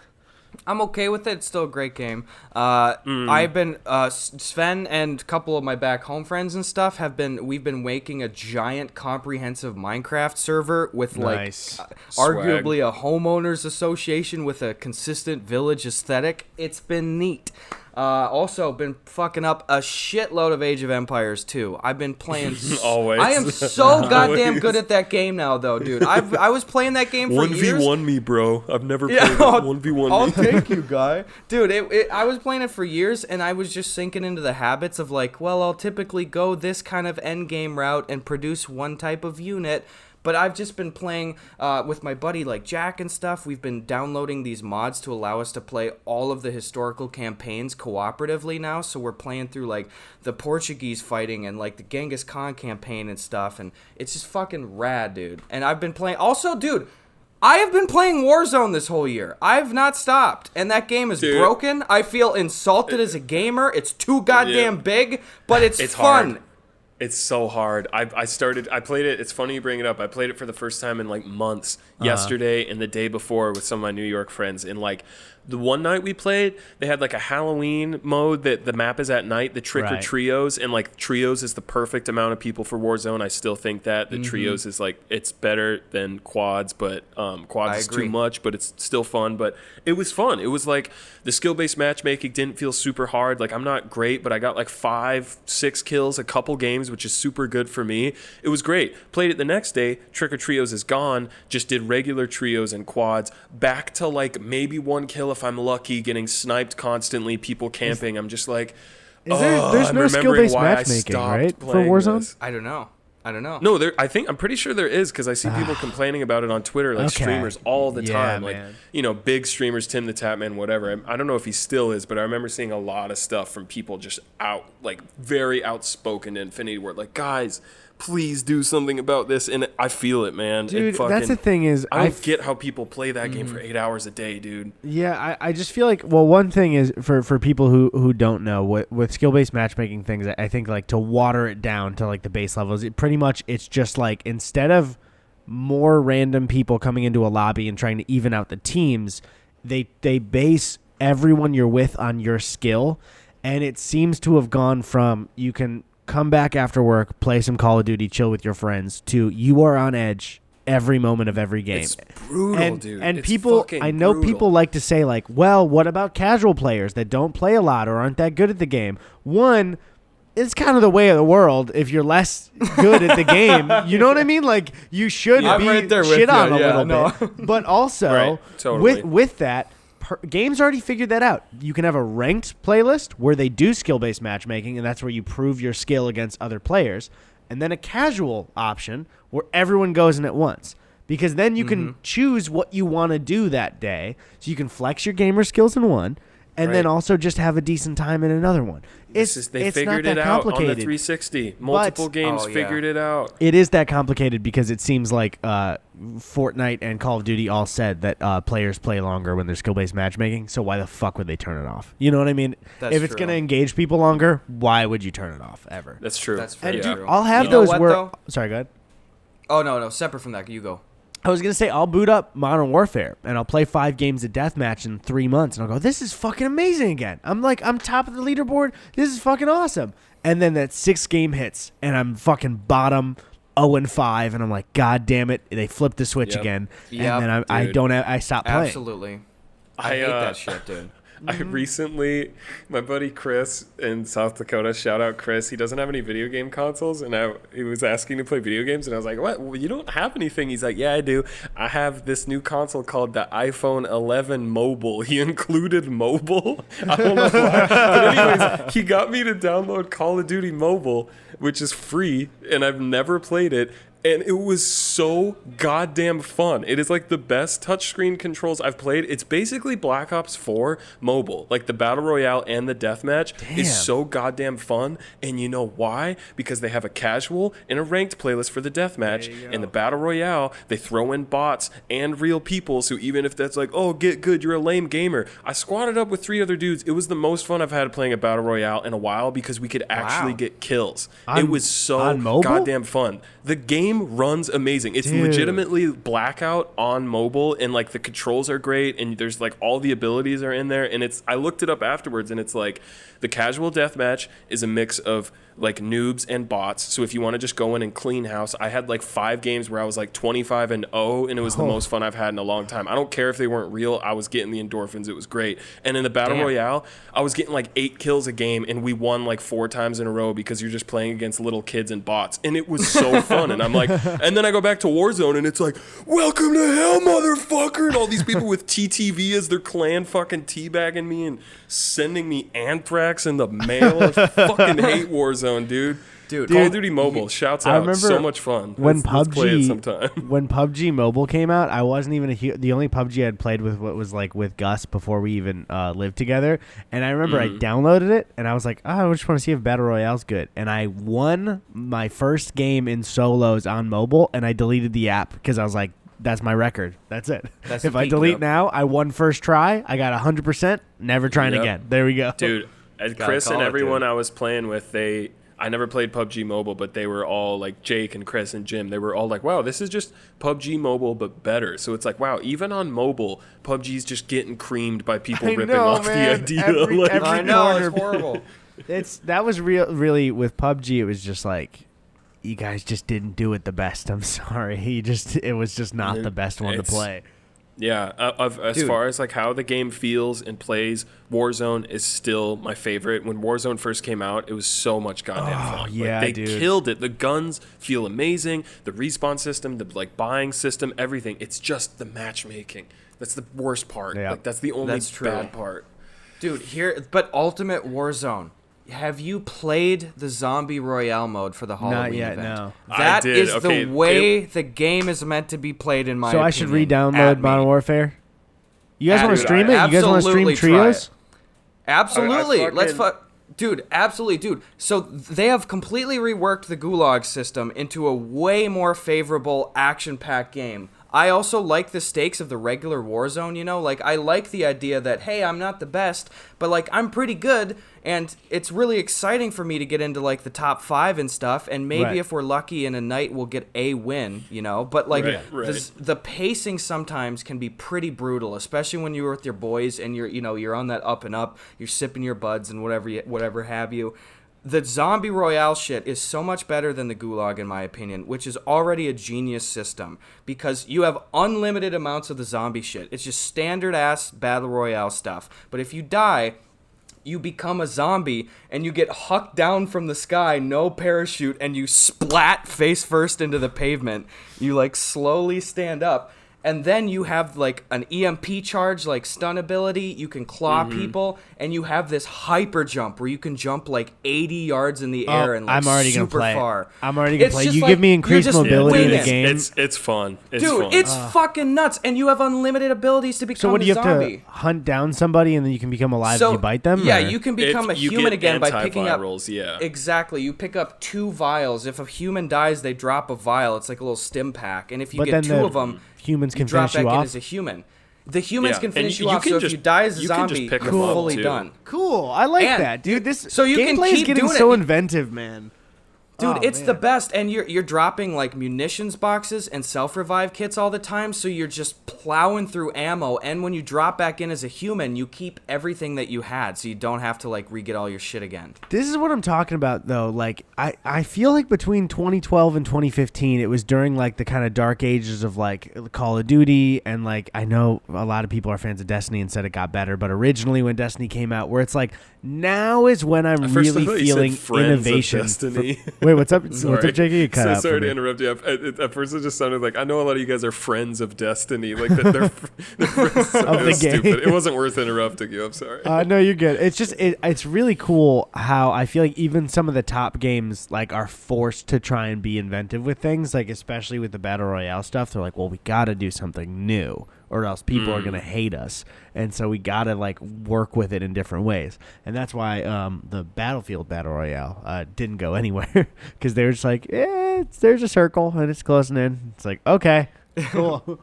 I'm okay with it. It's still a great game. I've been, Sven and a couple of my back home friends and stuff we've been making a giant comprehensive Minecraft server with arguably a homeowners association with a consistent village aesthetic. It's been neat. Also been fucking up a shitload of Age of Empires 2. I've been playing always. I am so goddamn good at that game now, though, dude. I was playing that game for years. 1v1 me, bro. I've never played 1v1 I'll take you, guy. Dude, I was playing it for years, and I was just sinking into the habits of like, well, I'll typically go this kind of end game route and produce one type of unit. But I've just been playing with my buddy like Jack and stuff. We've been downloading these mods to allow us to play all of the historical campaigns cooperatively now. So we're playing through like the Portuguese fighting and like the Genghis Khan campaign and stuff. And it's just fucking rad, dude. And I've been playing. Also, dude, I have been playing Warzone this whole year. I've not stopped, and that game is broken. I feel insulted as a gamer. It's too goddamn big, but it's fun. Hard. It's so hard. I played it. It's funny you bring it up. I played it for the first time in like months yesterday and the day before with some of my New York friends. And like the one night we played, they had like a Halloween mode that the map is at night, the trick or trios. And like trios is the perfect amount of people for Warzone. I still think that the trios is like, it's better than quads, but quads is too much, but it's still fun. But it was fun. It was like the skill-based matchmaking didn't feel super hard. Like I'm not great, but I got like 5-6 kills, a couple games, which is super good for me. It was great. Played it the next day. Trick or trios is gone. Just did regular trios and quads. Back to like maybe 1 kill if I'm lucky, getting sniped constantly, people camping. I'm just like, there's no skill-based matchmaking, right, for Warzone? This. I don't know. No, I'm pretty sure there is, because I see people complaining about it on Twitter, like streamers all the time. Like, big streamers, Tim the Tapman, whatever. I don't know if he still is, but I remember seeing a lot of stuff from people just very outspoken to Infinity Ward. Like, guys, please do something about this. And I feel it, man. Dude, that's the thing is, I don't get how people play that game for 8 hours a day, dude. Yeah, I just feel like, well, one thing is, for people who don't know, with skill-based matchmaking things, I think like to water it down to like the base levels, it's just like, instead of more random people coming into a lobby and trying to even out the teams, they base everyone you're with on your skill. And it seems to have gone from, you can come back after work, play some Call of Duty, chill with your friends, to you are on edge every moment of every game. It's brutal, dude. And it's people, I know brutal. People like to say like, well, what about casual players that don't play a lot or aren't that good at the game? One, it's kind of the way of the world. If you're less good at the game, you know what I mean? Like, you should be right there with shit on you. a little bit. But also, totally. with that, games already figured that out. You can have a ranked playlist where they do skill-based matchmaking, and that's where you prove your skill against other players. And then a casual option where everyone goes in at once. Because then you can choose what you want to do that day. So you can flex your gamer skills in one, and then also just have a decent time in another one. They figured it out on the 360. Multiple games figured it out. It is that complicated because it seems like Fortnite and Call of Duty all said that players play longer when there's skill-based matchmaking, so why the fuck would they turn it off? You know what I mean? If it's going to engage people longer, why would you turn it off ever? That's true. That's very true. I'll have those where... Sorry, go ahead. Oh, no. Separate from that. You go. I was going to say, I'll boot up Modern Warfare, and I'll play 5 games of deathmatch in 3 months, and I'll go, this is fucking amazing again. I'm top of the leaderboard. This is fucking awesome. And then that 6th game hits, and I'm fucking bottom 0-5, and I'm like, God damn it. They flipped the switch again. Yep, and then I stopped playing. Absolutely. I hate that shit, dude. I recently, my buddy Chris in South Dakota, shout out Chris, he doesn't have any video game consoles, and he was asking to play video games, and I was like, what? Well, you don't have anything. He's like, yeah, I do. I have this new console called the iPhone 11 Mobile. He included mobile. I don't know why. But anyways, he got me to download Call of Duty Mobile, which is free, and I've never played it. And it was so goddamn fun. It is like the best touchscreen controls I've played. It's basically Black Ops 4 mobile. Like the Battle Royale and the Deathmatch is so goddamn fun. And you know why? Because they have a casual and a ranked playlist for the Deathmatch. And the Battle Royale, they throw in bots and real people. So even if that's like, oh, get good, you're a lame gamer. I squatted up with 3 other dudes. It was the most fun I've had playing a Battle Royale in a while because we could actually get kills. It was so goddamn fun. The game runs amazing. It's legitimately Blackout on mobile, and like the controls are great, and there's like all the abilities are in there, and I looked it up afterwards, and it's like the casual deathmatch is a mix of like noobs and bots. So if you want to just go in and clean house, I had like 5 games where I was like 25-0, and it was the most fun I've had in a long time. I don't care if they weren't real. I was getting the endorphins. It was great. And in the Battle Royale, I was getting like 8 kills a game, and we won like 4 times in a row because you're just playing against little kids and bots. And it was so fun. And I'm like, and then I go back to Warzone, and it's like, welcome to hell, motherfucker. And all these people with TTV as their clan fucking teabagging me and sending me anthrax in the mail. I fucking hate Warzone. Dude, Call of Duty Mobile, shouts out. So much fun. When let's play it sometime. When PUBG Mobile came out, I wasn't even the only PUBG I'd played with what was like with Gus before we even lived together. And I remember I downloaded it, and I was like, oh, I just want to see if Battle Royale's good. And I won my first game in solos on mobile, and I deleted the app because I was like, that's my record. That's it. If I peak, delete now, I won first try. I got 100%. Never trying again. There we go. Dude, Chris and everyone I was playing with, I never played PUBG Mobile, but they were all like Jake and Chris and Jim. They were all like, wow, this is just PUBG Mobile, but better. So it's like, wow, even on mobile, PUBG's just getting creamed by people ripping off the idea. I know, it's horrible. That was really with PUBG. It was just like, you guys just didn't do it the best. I'm sorry. It was just not the best one to play. Yeah, as far as like how the game feels and plays, Warzone is still my favorite. When Warzone first came out, it was so much goddamn fun. Yeah, they killed it. The guns feel amazing. The respawn system, the like buying system, everything. It's just the matchmaking. That's the worst part. Yeah. Like that's the only bad part. Dude, but Ultimate Warzone. Have you played the Zombie Royale mode for the Halloween Not yet, event? no. That is the way the game is meant to be played, in my opinion. So I should re-download Modern Warfare? You guys want to stream it? You guys want to stream trios? Absolutely. Dude, absolutely, dude. So they have completely reworked the Gulag system into a way more favorable action-packed game. I also like the stakes of the regular Warzone, you know? Like, I like the idea that, hey, I'm not the best, but, like, I'm pretty good, and it's really exciting for me to get into, like, the top 5 and stuff, and maybe if we're lucky in a night, we'll get a win, you know? But, like, the pacing sometimes can be pretty brutal, especially when you're with your boys and you're on that up and up, you're sipping your buds and whatever have you. The Zombie Royale shit is so much better than the Gulag, in my opinion, which is already a genius system because you have unlimited amounts of the zombie shit. It's just standard-ass Battle Royale stuff. But if you die, you become a zombie and you get hucked down from the sky, no parachute, and you splat face first into the pavement. You, like, slowly stand up. And then you have, like, an EMP charge, like, stun ability. You can claw people. And you have this hyper jump where you can jump, like, 80 yards in the air and, like, I'm already super gonna play far. I'm already going to play. You give me increased mobility in the game. It's fun. It's fucking nuts. And you have unlimited abilities to become a zombie. So what, do you have to hunt down somebody and then you can become alive if you bite them? Yeah, or? You can become a human again by picking up... Yeah. Exactly. You pick up 2 vials. If a human dies, they drop a vial. It's like a little stim pack. And if you get 2 of them... Humans can drop finish you back off. in as a human. The humans can finish you off, so if you die as a zombie, you're fully done. Cool. I like that, dude. This gameplay is getting doing so inventive, man. Dude, it's the best, and you're dropping like munitions boxes and self-revive kits all the time, so you're just plowing through ammo, and when you drop back in as a human, you keep everything that you had, so you don't have to like re-get all your shit again. This is what I'm talking about, though. Like, I feel like between 2012 and 2015, it was during like the kind of dark ages of like Call of Duty, and like I know a lot of people are fans of Destiny and said it got better, but originally when Destiny came out, where it's like now is when I'm really feeling innovation. Wait, what's up? What's up, Jakey? You cut out. Sorry to interrupt you. At first, it just sounded like I know a lot of you guys are friends of Destiny. Like they're friends of the game. Stupid. It wasn't worth interrupting you. I'm sorry. No, you're good. It's just it's really cool how I feel like even some of the top games like are forced to try and be inventive with things. Like especially with the Battle Royale stuff, they're like, well, we got to do something new, or else people are gonna hate us, and so we gotta like work with it in different ways. And that's why the Battlefield Battle Royale didn't go anywhere because they were just like, there's a circle and it's closing in. It's like, okay, cool.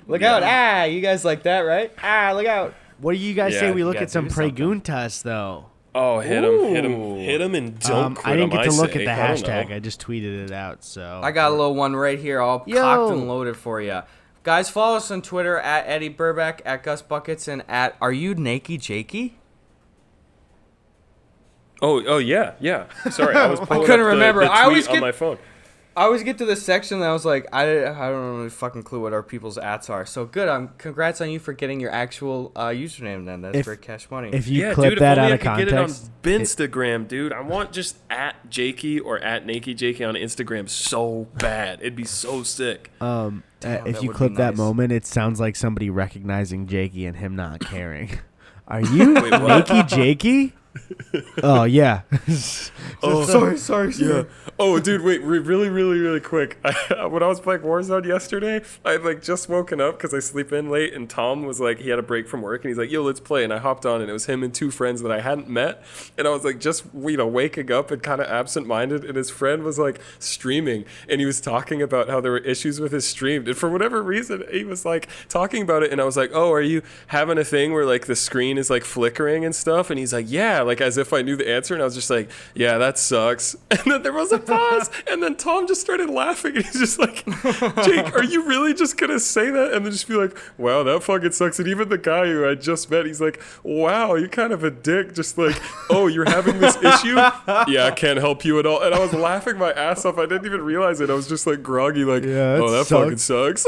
Look out! You guys like that, right? Look out! What do you guys say we look at some Preguntas though? Oh, hit him, and don't quit I didn't get to look at the I hashtag. I just tweeted it out. So I got a little one right here, all cocked and loaded for you. Guys, follow us on Twitter at Eddie Burbeck, at Gus Buckets, and at Are You NakeyJakey? Oh yeah. Sorry, I was pulling I couldn't up remember. The tweet on my phone. I always get to this section and I was like, I don't really fucking clue what our people's ats are. So good. Congrats on you for getting your actual username then. That's for Cash Money. If you clip that out of context. Get it on Instagram, dude. I want just at Jakey or at NakeyJakey on Instagram so bad. It'd be so sick. If you clip that moment, it sounds like somebody recognizing Jakey and him not caring. Are you NakeyJakey? Oh yeah, Sorry. Yeah. Oh, dude, wait, really quick. When I was playing Warzone yesterday, I had like just woken up because I sleep in late, and Tom was like, he had a break from work, and he's like, yo, let's play. And I hopped on, and it was him and two friends that I hadn't met. And I was like, just, waking up and kind of absent-minded, and his friend was like streaming, and he was talking about how there were issues with his stream. And for whatever reason, he was like talking about it, and I was like, oh, are you having a thing where like the screen is like flickering and stuff? And he's like, yeah, like as if I knew the answer. And I was just like, yeah, that sucks. And then there was a pause, and then Tom just started laughing, and he's just like, Jake, are you really just gonna say that and then just be like, wow, that fucking sucks? And even the guy who I just met, he's like, wow, you're kind of a dick, just like, oh, you're having this issue? Yeah, I can't help you at all. And I was laughing my ass off. I didn't even realize it. I was just like groggy, like, yeah, oh, that fucking sucks.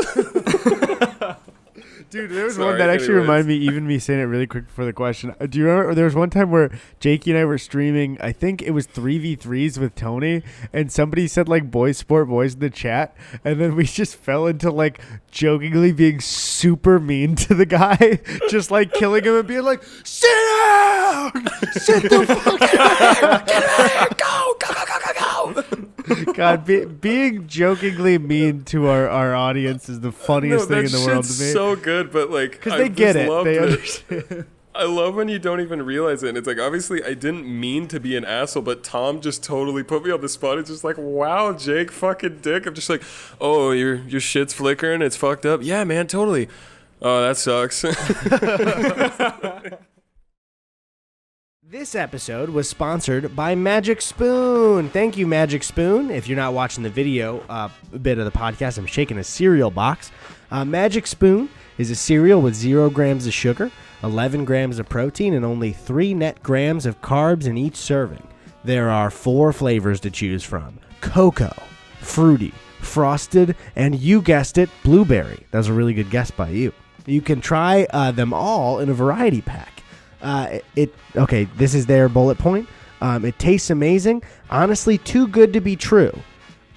Dude, there was one that actually reminded me, even me saying it really quick before the question. Do you remember there was one time where Jakey and I were streaming, I think it was 3v3s with Tony, and somebody said like boys sport boys in the chat, and then we just fell into like jokingly being super mean to the guy, just like killing him and being like, sit down! Sit the fuck down! Get out! Go! God, being jokingly mean to our audience is the funniest thing in the world to me. So good, but like, because they get it, they understand. I love when you don't even realize it. And it's like, obviously, I didn't mean to be an asshole, but Tom just totally put me on the spot. It's just like, wow, Jake, fucking dick. I'm just like, oh, your shit's flickering. It's fucked up. Yeah, man, totally. Oh, that sucks. This episode was sponsored by Magic Spoon. Thank you, Magic Spoon. If you're not watching the video bit of the podcast, I'm shaking a cereal box. Magic Spoon is a cereal with 0 grams of sugar, 11 grams of protein, and only 3 net grams of carbs in each serving. There are 4 flavors to choose from: cocoa, fruity, frosted, and you guessed it, blueberry. That was a really good guess by you. You can try them all in a variety pack. Okay, this is their bullet point. It tastes amazing. Honestly, too good to be true.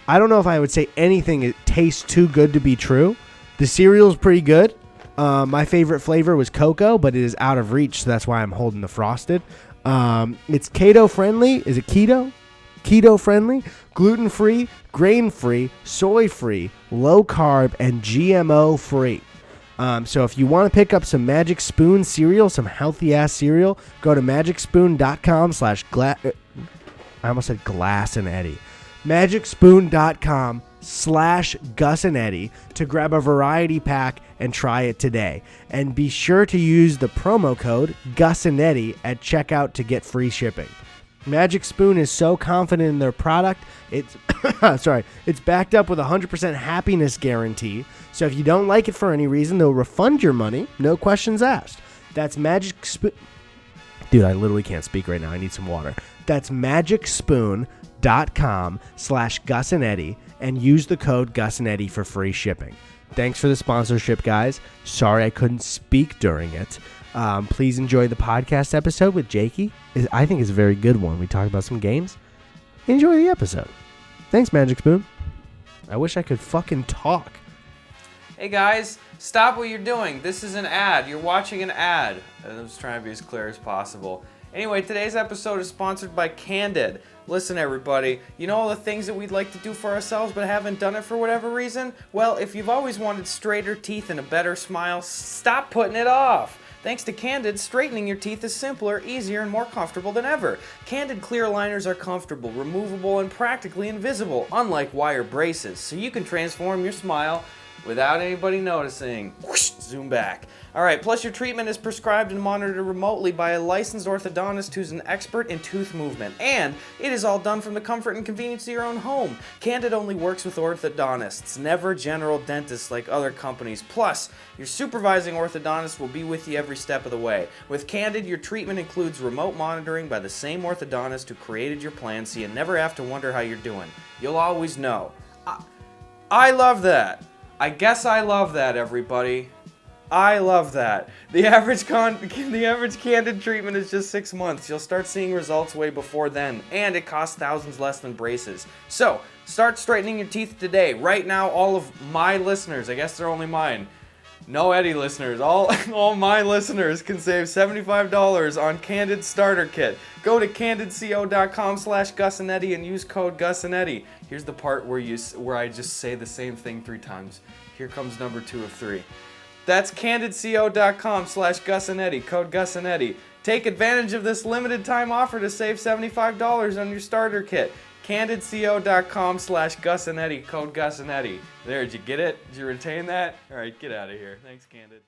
I don't know if I would say anything it tastes too good to be true. The cereal's pretty good. My favorite flavor was cocoa, but it is out of reach, so that's why I'm holding the frosted. It's keto friendly. Is it keto? Keto friendly, gluten free, grain free, soy free, low carb, and GMO free. So if you want to pick up some Magic Spoon cereal, some healthy ass cereal, go to magicspoon.com/ I almost said Glass and Eddy. magicspoon.com/ Gus and Eddy to grab a variety pack and try it today. And be sure to use the promo code Gus and Eddy at checkout to get free shipping. Magic Spoon is so confident in their product, it's it's backed up with a 100% happiness guarantee. So if you don't like it for any reason, they'll refund your money, no questions asked. That's Magic Spoon. Dude, I literally can't speak right now. I need some water. That's magicspoon.com/ Gus and Eddy and use the code Gus and Eddy for free shipping. Thanks for the sponsorship, guys. Sorry I couldn't speak during it. Please enjoy the podcast episode with Jakey. I think it's a very good one. We talk about some games. Enjoy the episode. Thanks, Magic Spoon. I wish I could fucking talk. Hey guys, stop what you're doing. This is an ad. You're watching an ad. I was trying to be as clear as possible. Anyway, today's episode is sponsored by Candid. Listen, everybody, you know all the things that we'd like to do for ourselves but haven't done it for whatever reason? Well, if you've always wanted straighter teeth and a better smile, stop putting it off. Thanks to Candid, straightening your teeth is simpler, easier, and more comfortable than ever. Candid clear aligners are comfortable, removable, and practically invisible, unlike wire braces, so you can transform your smile without anybody noticing. Whoosh, zoom back. Alright, plus your treatment is prescribed and monitored remotely by a licensed orthodontist who's an expert in tooth movement. And it is all done from the comfort and convenience of your own home. Candid only works with orthodontists, never general dentists like other companies. Plus, your supervising orthodontist will be with you every step of the way. With Candid, your treatment includes remote monitoring by the same orthodontist who created your plan, so you never have to wonder how you're doing. You'll always know. I love that. I guess I love that, everybody. I love that. The average Candid treatment is just 6 months. You'll start seeing results way before then, and it costs thousands less than braces. So, start straightening your teeth today. Right now, all of my listeners, I guess they're only mine, No Eddie listeners, all my listeners can save $75 on Candid Starter Kit. Go to candidco.com/gusandeddy and use code gusandeddy. Here's the part where I just say the same thing 3 times. Here comes number 2 of 3. That's candidco.com/gusandeddy, code gusandeddy. Take advantage of this limited time offer to save $75 on your starter kit. candidco.com/gusandeddy, code gusandeddy. There, did you get it? Did you retain that? All right, get out of here. Thanks, Candid.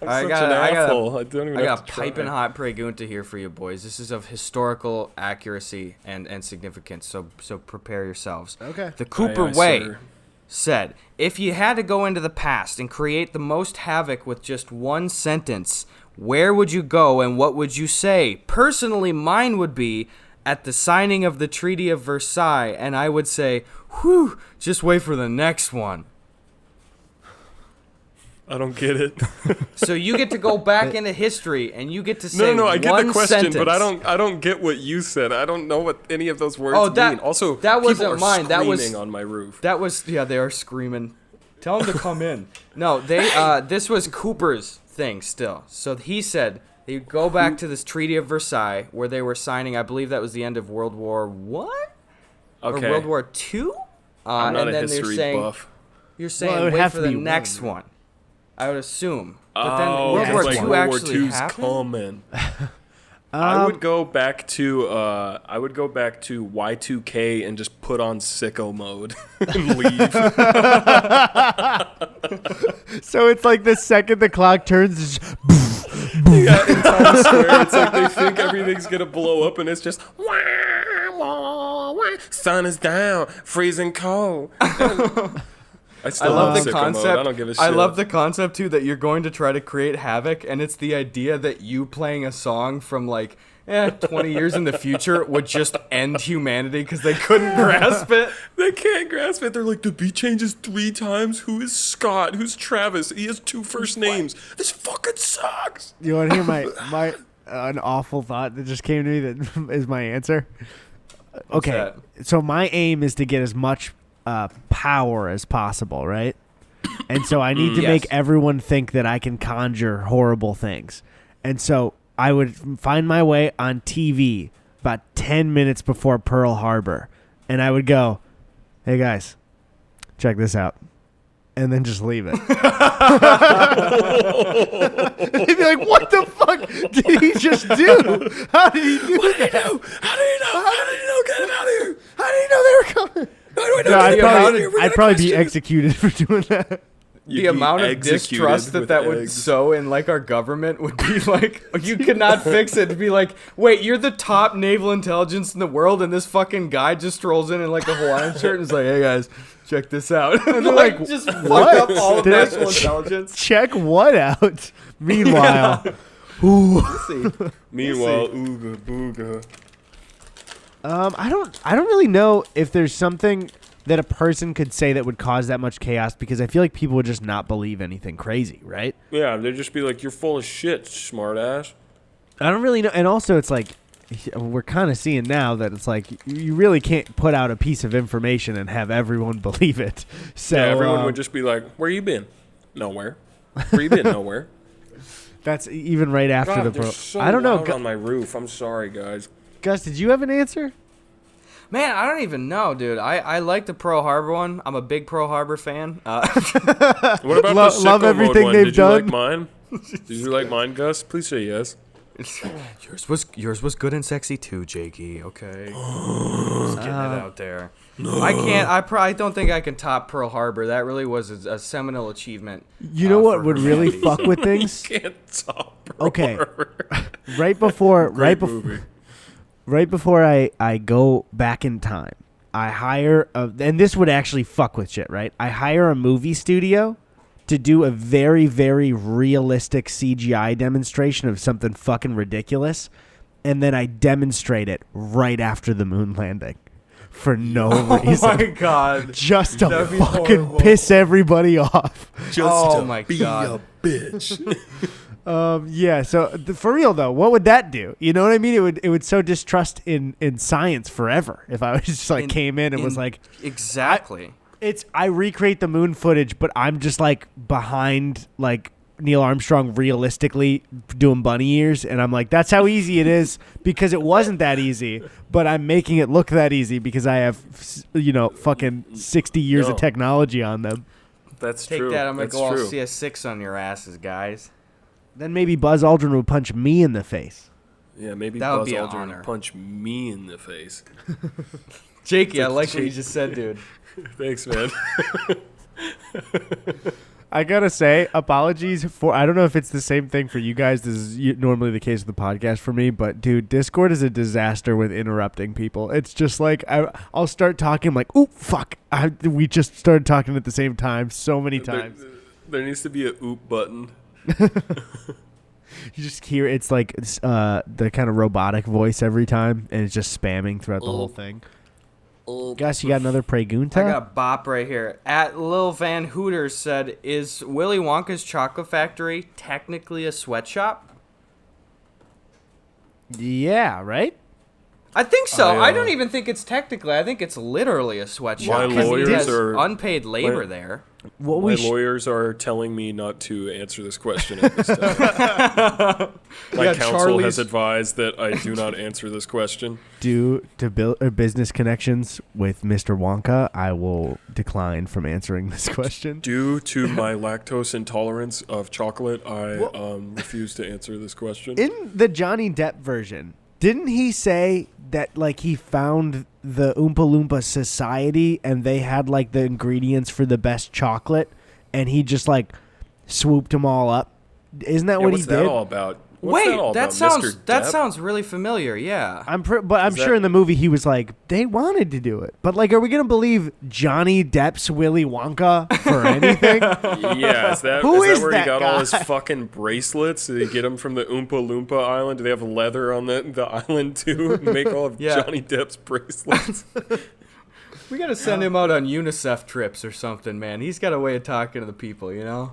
I got a piping hot pregunta here for you boys. This is of historical accuracy and significance, so prepare yourselves. Okay. The Cooper Way said, if you had to go into the past and create the most havoc with just one sentence, where would you go and what would you say? Personally, mine would be at the signing of the Treaty of Versailles, and I would say, whew, just wait for the next one. I don't get it. So you get to go back into history and you get to say No, I get the question, sentence. but I don't get what you said. I don't know what any of those words mean. Also, that wasn't people are mine. That was screaming on my roof. They are screaming. Tell them to come in. No, this was Cooper's thing still. So he said they go back to this Treaty of Versailles where they were signing. I believe that was the end of World War I? Okay. Or World War II? I'm not and a then history buff. You're saying wait for the next one. I would assume. But then World War II actually happened? Coming. I would go back to Y2K and just put on sicko mode and leave. So it's like the second the clock turns, it's Yeah, in Times Square, it's like they think everything's gonna blow up, and it's just sun is down, freezing cold. I love the concept. Mode. I don't give a shit. I love the concept too that you're going to try to create havoc, and it's the idea that you playing a song from 20 years in the future would just end humanity because they couldn't grasp it. They can't grasp it. They're like, the beat changes 3 times. Who is Scott? Who's Travis? He has 2 first names. This fucking sucks. You want to hear my an awful thought that just came to me that is my answer? Okay, so my aim is to get as much power as possible, right? And so I need to make everyone think that I can conjure horrible things. And so I would find my way on TV about 10 minutes before Pearl Harbor, and I would go, hey guys, check this out, and then just leave it. They'd be like, what the fuck did he just do? How did he do that? How did he know? Get him out of here. How did he know they were coming? I'd probably be executed for doing that. The amount of distrust that would sow in our government would be you could not fix it. To be like, wait, you're the top naval intelligence in the world, and this fucking guy just strolls in a Hawaiian shirt and is like, hey guys, check this out. And they're like, just fuck up all of national intelligence. Check what out? Meanwhile, Meanwhile, ooga booga. I don't really know if there's something that a person could say that would cause that much chaos, because I feel like people would just not believe anything crazy, right? Yeah, they'd just be like, you're full of shit, smart ass. I don't really know. And also, it's like, we're kind of seeing now that it's like, you really can't put out a piece of information and have everyone believe it. So yeah, everyone would just be like, where you been? Nowhere. Where you been? Nowhere. That's even right after the so I don't know. On my roof. I'm sorry, guys. Gus, did you have an answer? Man, I don't even know, dude. I like the Pearl Harbor one. I'm a big Pearl Harbor fan. What about the sicko love everything mode one? they've Did done? you like mine? Did you like mine, Gus? Please say yes. Yours was good and sexy too, Jakey. Okay, just getting it out there. No. I don't think I can top Pearl Harbor. That really was a seminal achievement. You know what would really fuck with things? You can't top Pearl Harbor. Right before I go back in time, I hire and this would actually fuck with shit, right? I hire a movie studio to do a very, very realistic CGI demonstration of something fucking ridiculous, and then I demonstrate it right after the moon landing for no reason. Oh my god. Just to fucking piss everybody off. Just to be a bitch. Yeah, so for real though, what would that do? You know what I mean? It would sow distrust in science forever if I was just came in and was like, exactly. I recreate the moon footage, but I'm just like behind like Neil Armstrong realistically doing bunny ears, and I'm like, that's how easy it is because it wasn't that easy, but I'm making it look that easy because I have fucking 60 years of technology on them. That's Take true. that, I'm gonna That's go all true. CS6 on your asses, guys. Then maybe Buzz Aldrin would punch me in the face. Yeah, maybe That would Buzz be an Aldrin honor. would punch me in the face. Jakey, I like what you just said, dude. Thanks, man. I gotta say, apologies for. I don't know if it's the same thing for you guys. This is normally the case with the podcast for me, but dude, Discord is a disaster with interrupting people. It's just like I'll start talking, like, "Oop, fuck!" We just started talking at the same time so many times. There needs to be a oop button. You just hear it's like the kind of robotic voice every time, and it's just spamming throughout the whole thing. Gus, you got another pregunta? I got a bop right here. At Lil Van Hooters said, "Is Willy Wonka's Chocolate Factory technically a sweatshop?" Yeah, right? I think so. I don't even think it's technically. I think it's literally a sweatshop. My 'cause lawyers he has are- unpaid labor there. What My lawyers are telling me not to answer this question at this time. My counsel has advised that I do not answer this question. Due to business connections with Mr. Wonka, I will decline from answering this question. Due to my lactose intolerance of chocolate, I refuse to answer this question. In the Johnny Depp version, didn't he say that like he found the Oompa Loompa Society and they had like the ingredients for the best chocolate, and he just like swooped them all up? Isn't that what he did? What's that all about? Wait, that sounds Mr. that Depp? sounds really familiar. Yeah. I'm sure in the movie he was like, they wanted to do it, but like, are we gonna believe Johnny Depp's Willy Wonka for anything? Yeah, is that Who is is that where that he got guy? all his fucking bracelets? Did he get them from the Oompa Loompa Island? Do they have leather on the island too? Make all of Yeah. Johnny Depp's bracelets? We gotta send him out on UNICEF trips or something, man. He's got a way of talking to the people, you know.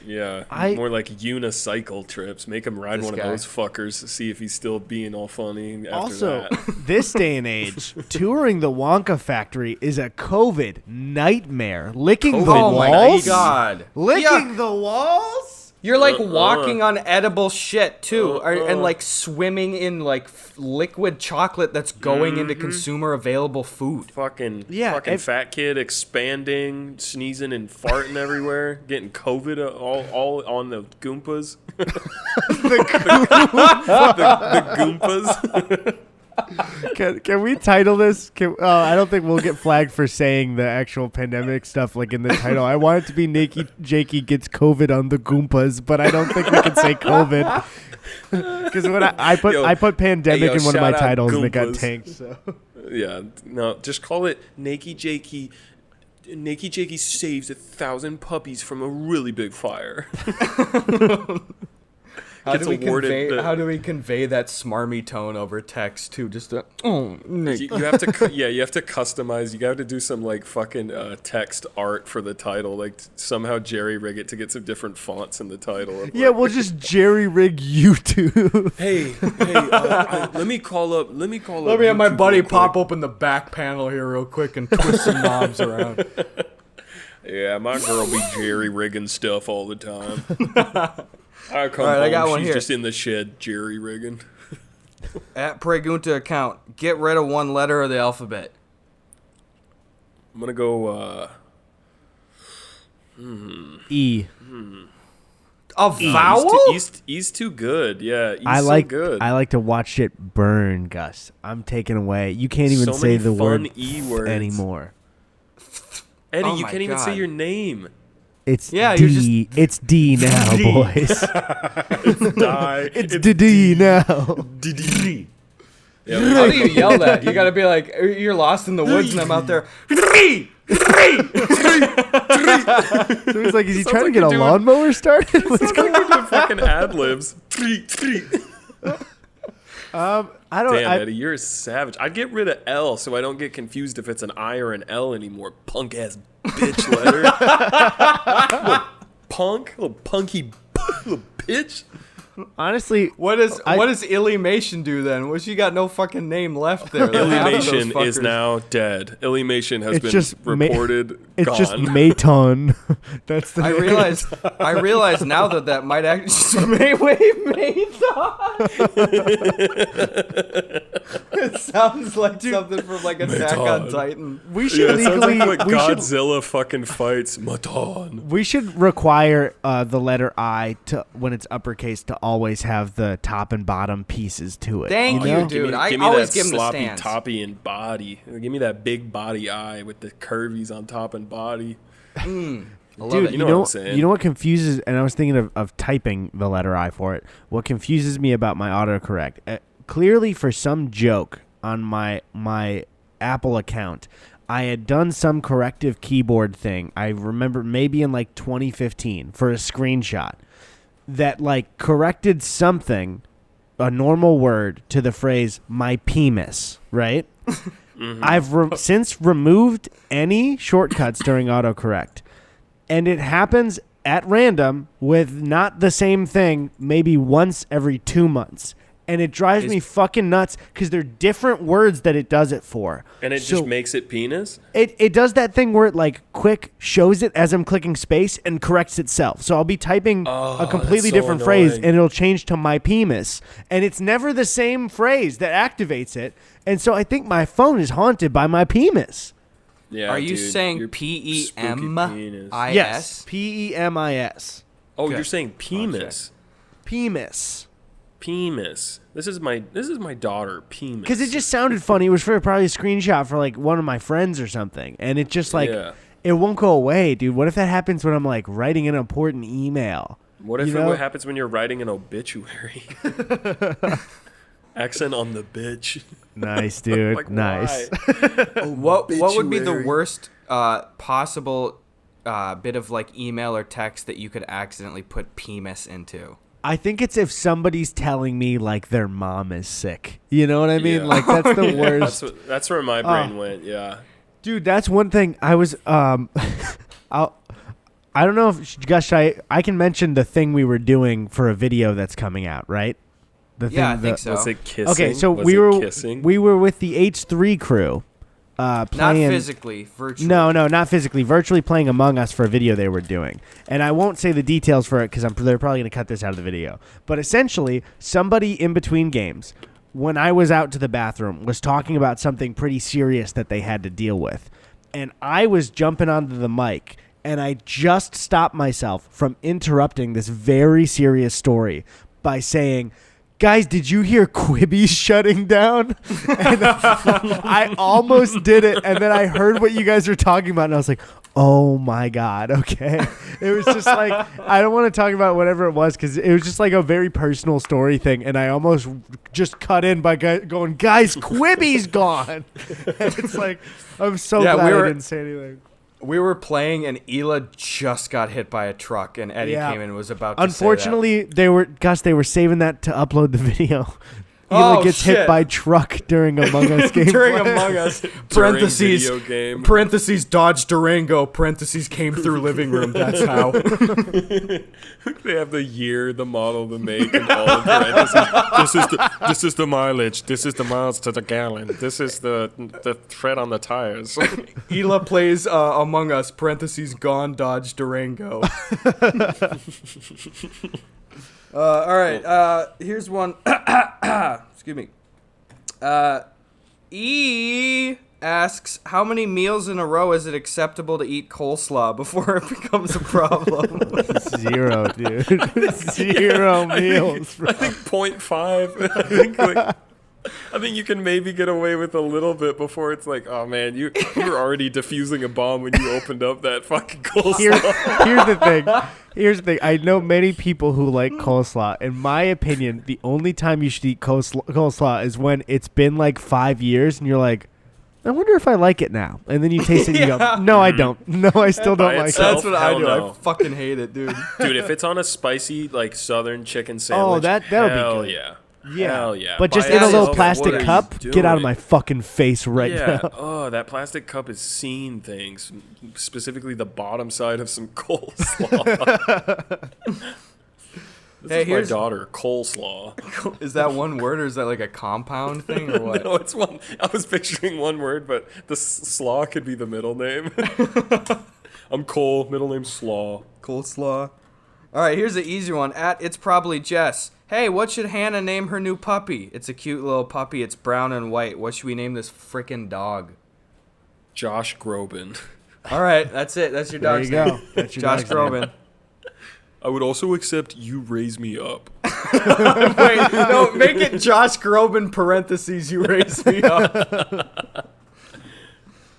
Yeah, more like unicycle trips. Make him ride one of those fuckers. See if he's still being all funny after Also, that. this day and age, touring the Wonka factory is a COVID nightmare. Licking the Oh my walls? god. Licking the walls? You're like walking on edible shit too, and like swimming in like liquid chocolate that's going into consumer available food. Fucking Yeah, fat kid expanding, sneezing and farting everywhere, getting COVID all on the Goompas. the Goompas. Can we title this? I don't think we'll get flagged for saying the actual pandemic stuff like in the title. I want it to be NakeyJakey gets COVID on the Goompas, but I don't think we can say COVID. Because when I put pandemic in one of my titles and it got tanked. So. Yeah, no, just call it NakeyJakey. NakeyJakey saves 1,000 puppies from a really big fire. How do we convey that smarmy tone over text too? Just you have to you have to customize. You have to do some like fucking text art for the title, like somehow jerry rig it to get some different fonts in the title. Yeah, we'll just jerry rig YouTube. Hey, let me call up. Let me have my buddy pop open the back panel here real quick and twist some knobs around. Yeah, my girl be jerry rigging stuff all the time. I come home, I got one she's here. just in the shed jerry rigging. At Pregunta account, get rid of one letter of the alphabet. I'm gonna go E. A vowel? E's too good. Yeah, E's good. I like to watch shit burn, Gus. I'm taken away. You can't even say the word E words anymore. Eddie, you can't even say your name. It's D. It's D now, boys. It's D now. D. Yeah, how do you yell that? You gotta be like, you're lost in the woods and I'm out there. So he's like, is he trying to get a lawnmower started? What's going on? Doing fucking ad libs. I don't. Damn, Eddie, you're a savage. I'd get rid of L so I don't get confused if it's an I or an L anymore. Punk ass bitch letter. Little punk, little punky little bitch. Honestly, what does Illymation do then? Well, she got no fucking name left there. Illymation is now dead. Illymation has been reported it's gone. just Maton. That's the I realize now that might actually It sounds like something from like Attack on Titan. We should legally like Godzilla fucking fights Maton. We should require the letter I to when it's uppercase to always have the top and bottom pieces to it. Thank you, dude. I always give him the sloppy stance. toppy and body. Give me that big body I with the curvies on top and body. Dude, you know what I'm saying? You know what confuses, and I was thinking of typing the letter I for it. What confuses me about my autocorrect, clearly for some joke on my Apple account, I had done some corrective keyboard thing. I remember maybe in like 2015 for a screenshot that like corrected something, a normal word, to the phrase "my penis," right? Mm-hmm. I've since removed any shortcuts during autocorrect, and it happens at random with not the same thing maybe once every 2 months. And it drives me fucking nuts because they're different words that it does it for. And it just makes it penis? It does that thing where it like quick shows it as I'm clicking space and corrects itself. So I'll be typing a completely different phrase and it'll change to my penis. And it's never the same phrase that activates it. And so I think my phone is haunted by my penis. Yeah, Are you saying P-E-M-I-S? Yes, P-E-M-I-S. Oh, you're saying penis. Penis. Penis. This is my daughter, Penis. Because it just sounded funny. It was for probably a screenshot for like one of my friends or something, and it just like it won't go away, dude. What if that happens when I'm like writing an important email? What if what happens when you're writing an obituary? Accent on the bitch. Nice, dude. Like, nice. What would be the worst possible bit of like email or text that you could accidentally put penis into? I think it's if somebody's telling me like their mom is sick. You know what I mean? Like that's the worst. That's where my brain went. Yeah. Dude, that's one thing I was I don't know if Gus, I can mention the thing we were doing for a video that's coming out, right? I think so. Was it kissing? Okay, so we were with the H3 crew. Playing, not physically, virtually. No, not physically. Virtually playing Among Us for a video they were doing. And I won't say the details for it because they're probably going to cut this out of the video. But essentially, somebody in between games, when I was out to the bathroom, was talking about something pretty serious that they had to deal with. And I was jumping onto the mic, and I just stopped myself from interrupting this very serious story by saying, "Guys, did you hear Quibi's shutting down?" And I almost did it, and then I heard what you guys were talking about, and I was like, oh my God, okay. It was just like, I don't want to talk about whatever it was, because it was just like a very personal story thing, and I almost just cut in by going, "Guys, Quibi's gone." And it's like, I'm so glad I didn't say anything. We were playing and Hila just got hit by a truck and Eddie came in and was about to Unfortunately, they were saving that to upload the video. Hila gets hit by truck during Among Us game. During Among Us. Parentheses dodge Durango, parentheses came through living room. That's how. They have the year, the model, the make, and all in parentheses. This is the mileage. This is the miles to the gallon. This is the tread on the tires. Hila plays Among Us, parentheses gone dodge Durango. All right, here's one. Excuse me. E asks, how many meals in a row is it acceptable to eat coleslaw before it becomes a problem? 0, dude. 0 meals, bro. I think 0.5. I think you can maybe get away with a little bit before it's like, oh man, you were already defusing a bomb when you opened up that fucking coleslaw. Here's the thing. I know many people who like coleslaw. In my opinion, the only time you should eat coleslaw is when it's been like 5 years and you're like, I wonder if I like it now. And then you taste it and you go, no, I don't. No, I still don't like it. That's what I do. No. I fucking hate it, dude. Dude, if it's on a spicy, like, southern chicken sandwich, that'll be good. Yeah. Yeah. Hell yeah. But just in a little plastic cup, get out of my fucking face now. Oh, that plastic cup is seeing things, specifically the bottom side of some coleslaw. This is my daughter, coleslaw. Is that one word or is that like a compound thing or what? No, it's one. I was picturing one word, but the slaw could be the middle name. I'm Cole, middle name Slaw. Coleslaw. All right, here's an easy one. It's probably Jess. Hey, what should Hannah name her new puppy? It's a cute little puppy. It's brown and white. What should we name this frickin' dog? Josh Groban. All right, that's it. That's your dog's name. There you go. That's your Josh Groban. I would also accept You Raise Me Up. Wait, no, make it Josh Groban parentheses You Raise Me Up.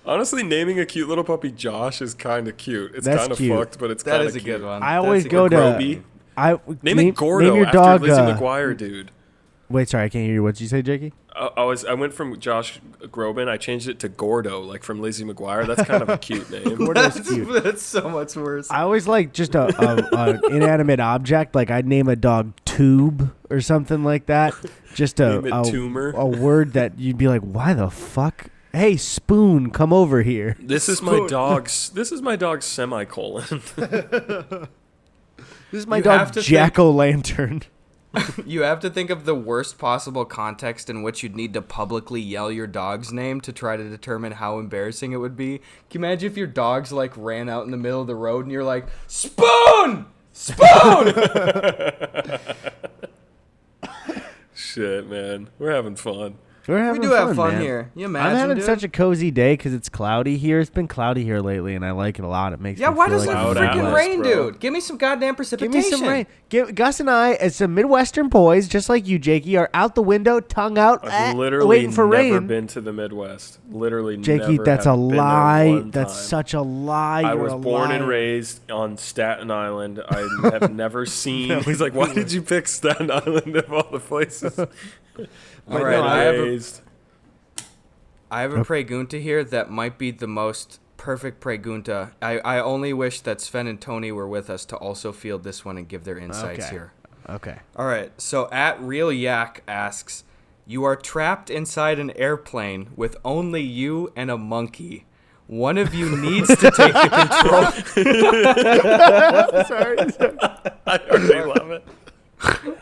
Honestly, naming a cute little puppy Josh is kind of cute. It's kind of fucked, but it's kind of cute. That is a good one. I always go to... Name it Gordo name your after dog, Lizzie McGuire, dude. Wait, sorry, I can't hear you. What did you say, Jakey? I went from Josh Groban. I changed it to Gordo, like from Lizzie McGuire. That's kind of a cute name. Gordo's cute. That's so much worse. I always like just an inanimate object. Like I'd name a dog Tube or something like that. Just a word that you'd be like, why the fuck? Hey, Spoon, come over here. This is my dog's semicolon. This is my dog Jack-o'-lantern. You have to think of the worst possible context in which you'd need to publicly yell your dog's name to try to determine how embarrassing it would be. Can you imagine if your dog's like ran out in the middle of the road and you're like, Spoon! Spoon! Shit, man. We're having fun. We have fun here. You imagine, I'm having such a cozy day because it's cloudy here. It's been cloudy here lately, and I like it a lot. It makes me why feel does like it freaking rain, dude? Give me some goddamn precipitation. Give me some rain. Gus and I, as some Midwestern boys, just like you, Jakey, are out the window, tongue out, waiting for rain. I've never been to the Midwest. Literally Jakey, never that's have a been lie. there one That's time. such a lie. I was born and raised on Staten Island. I have never seen. He's like, why did you pick Staten Island of all the places? All right, I have a pregunta here that might be the most perfect pregunta. I only wish that Sven and Tony were with us to also field this one and give their insights here. Okay. All right. So @RealYak asks, you are trapped inside an airplane with only you and a monkey. One of you needs to take the control. Sorry. I already love it.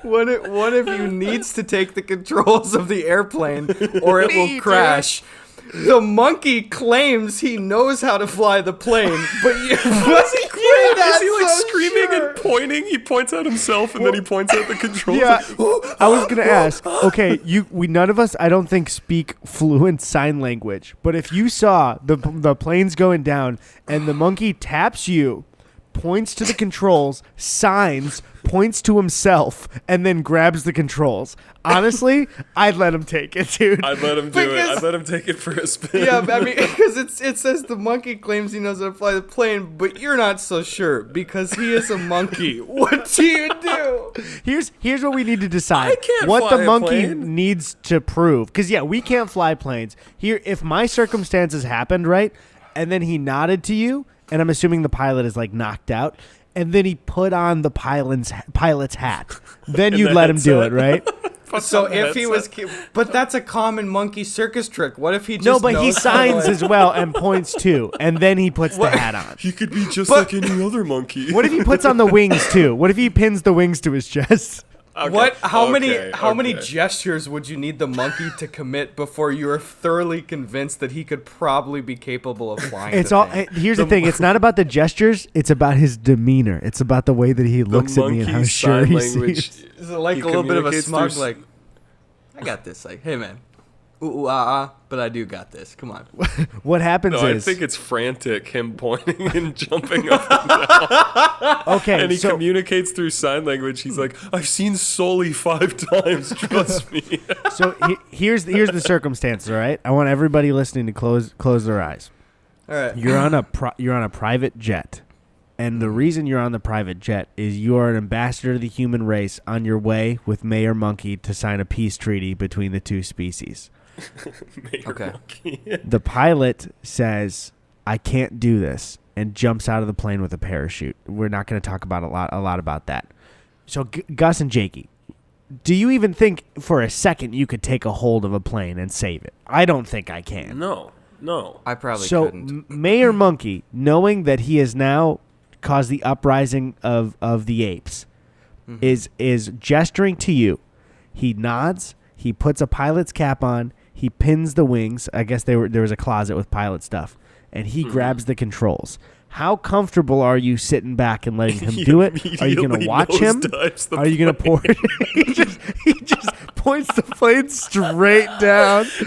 One of you needs to take the controls of the airplane or it will crash. The monkey claims he knows how to fly the plane, but is he like screaming and pointing? He points at himself and then he points at the controls. Yeah, I was gonna ask. Okay, we none of us, I don't think, speak fluent sign language. But if you saw the planes going down and the monkey taps you, points to the controls, signs, points to himself, and then grabs the controls. Honestly, I'd let him take it, dude. I'd let him do it. I'd let him take it for a spin. Yeah, I mean, because it says the monkey claims he knows how to fly the plane, but you're not so sure because he is a monkey. What do you do? Here's what we need to decide. I can't what fly the a monkey plane. needs to prove. Because, yeah, we can't fly planes. Here, if my circumstances happened, right, and then he nodded to you, and I'm assuming the pilot is like knocked out, and then he put on the pilot's hat. Then you'd let him do it, right? So if he was, but that's a common monkey circus trick. What if he just no? But he signs as well and points too, and then he puts the hat on. He could be just like any other monkey. What if he puts on the wings too? What if he pins the wings to his chest? Okay. How many gestures would you need the monkey to commit before you are thoroughly convinced that he could probably be capable of flying? Here's the thing. It's not about the gestures. It's about his demeanor. It's about the way that he looks at me and how sure he seems. Is it like a little bit of a smug, like, I got this. Like, hey man, but I do got this. Come on. What happens is... I think it's frantic, him pointing and jumping up and down. Okay, and he communicates through sign language. He's like, I've seen Sully 5 times, trust me. So here's the circumstances, all right? I want everybody listening to close their eyes. All right. You're on a private jet. And the reason you're on the private jet is you are an ambassador to the human race on your way with Mayor Monkey to sign a peace treaty between the two species. Okay. The pilot says, I can't do this, and jumps out of the plane with a parachute. We're not going to talk about a lot about that. So Gus and Jakey, do you even think for a second you could take a hold of a plane and save it? I don't think I can. No. I probably couldn't. So Mayor Monkey, knowing that he has now caused the uprising of the apes, is gesturing to you. He nods. He puts a pilot's cap on. He pins the wings. I guess there was a closet with pilot stuff, and he grabs the controls. How comfortable are you sitting back and letting him do it? Are you going to watch him? Are you going to pour it? he just points the plane straight down. He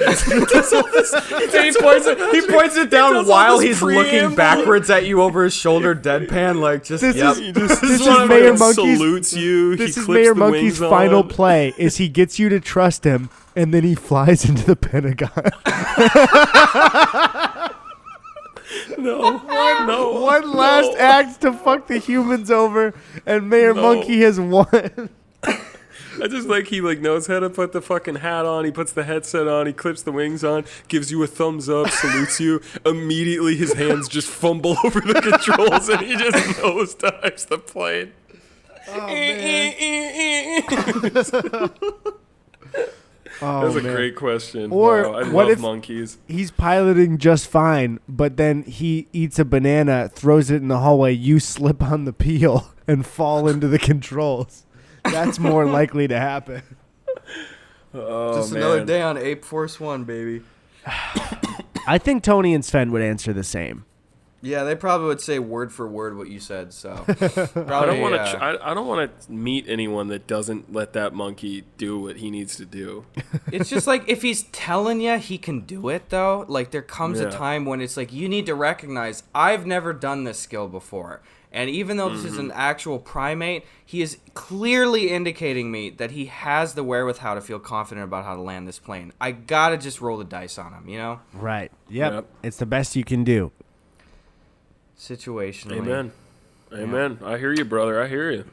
points it down while he's looking backwards at you over his shoulder, deadpan, like just. This is Mayor Monkey's. Salutes you. This is Mayor Monkey's final play. Is he gets you to trust him, and then he flies into the Pentagon. One last act to fuck the humans over, and Mayor Monkey has won. I just he knows how to put the fucking hat on. He puts the headset on. He clips the wings on. Gives you a thumbs up. Salutes you. Immediately, his hands just fumble over the controls, and he just nosedives the plane. Oh man. That's a great question. Or I what love if monkeys. He's piloting just fine, but then he eats a banana, throws it in the hallway, you slip on the peel, and fall into the controls. That's more likely to happen. Just another day on Ape Force One, baby. I think Tony and Sven would answer the same. Yeah, they probably would say word for word what you said. So I don't want to. I don't want to meet anyone that doesn't let that monkey do what he needs to do. It's just if he's telling you he can do it, though. There comes a time when it's you need to recognize I've never done this skill before, and even though this is an actual primate, he is clearly indicating me that he has the wherewithal to feel confident about how to land this plane. I gotta just roll the dice on him, you know? Right. Yep. It's the best you can do. Situationally. Amen. I hear you, brother. I hear you.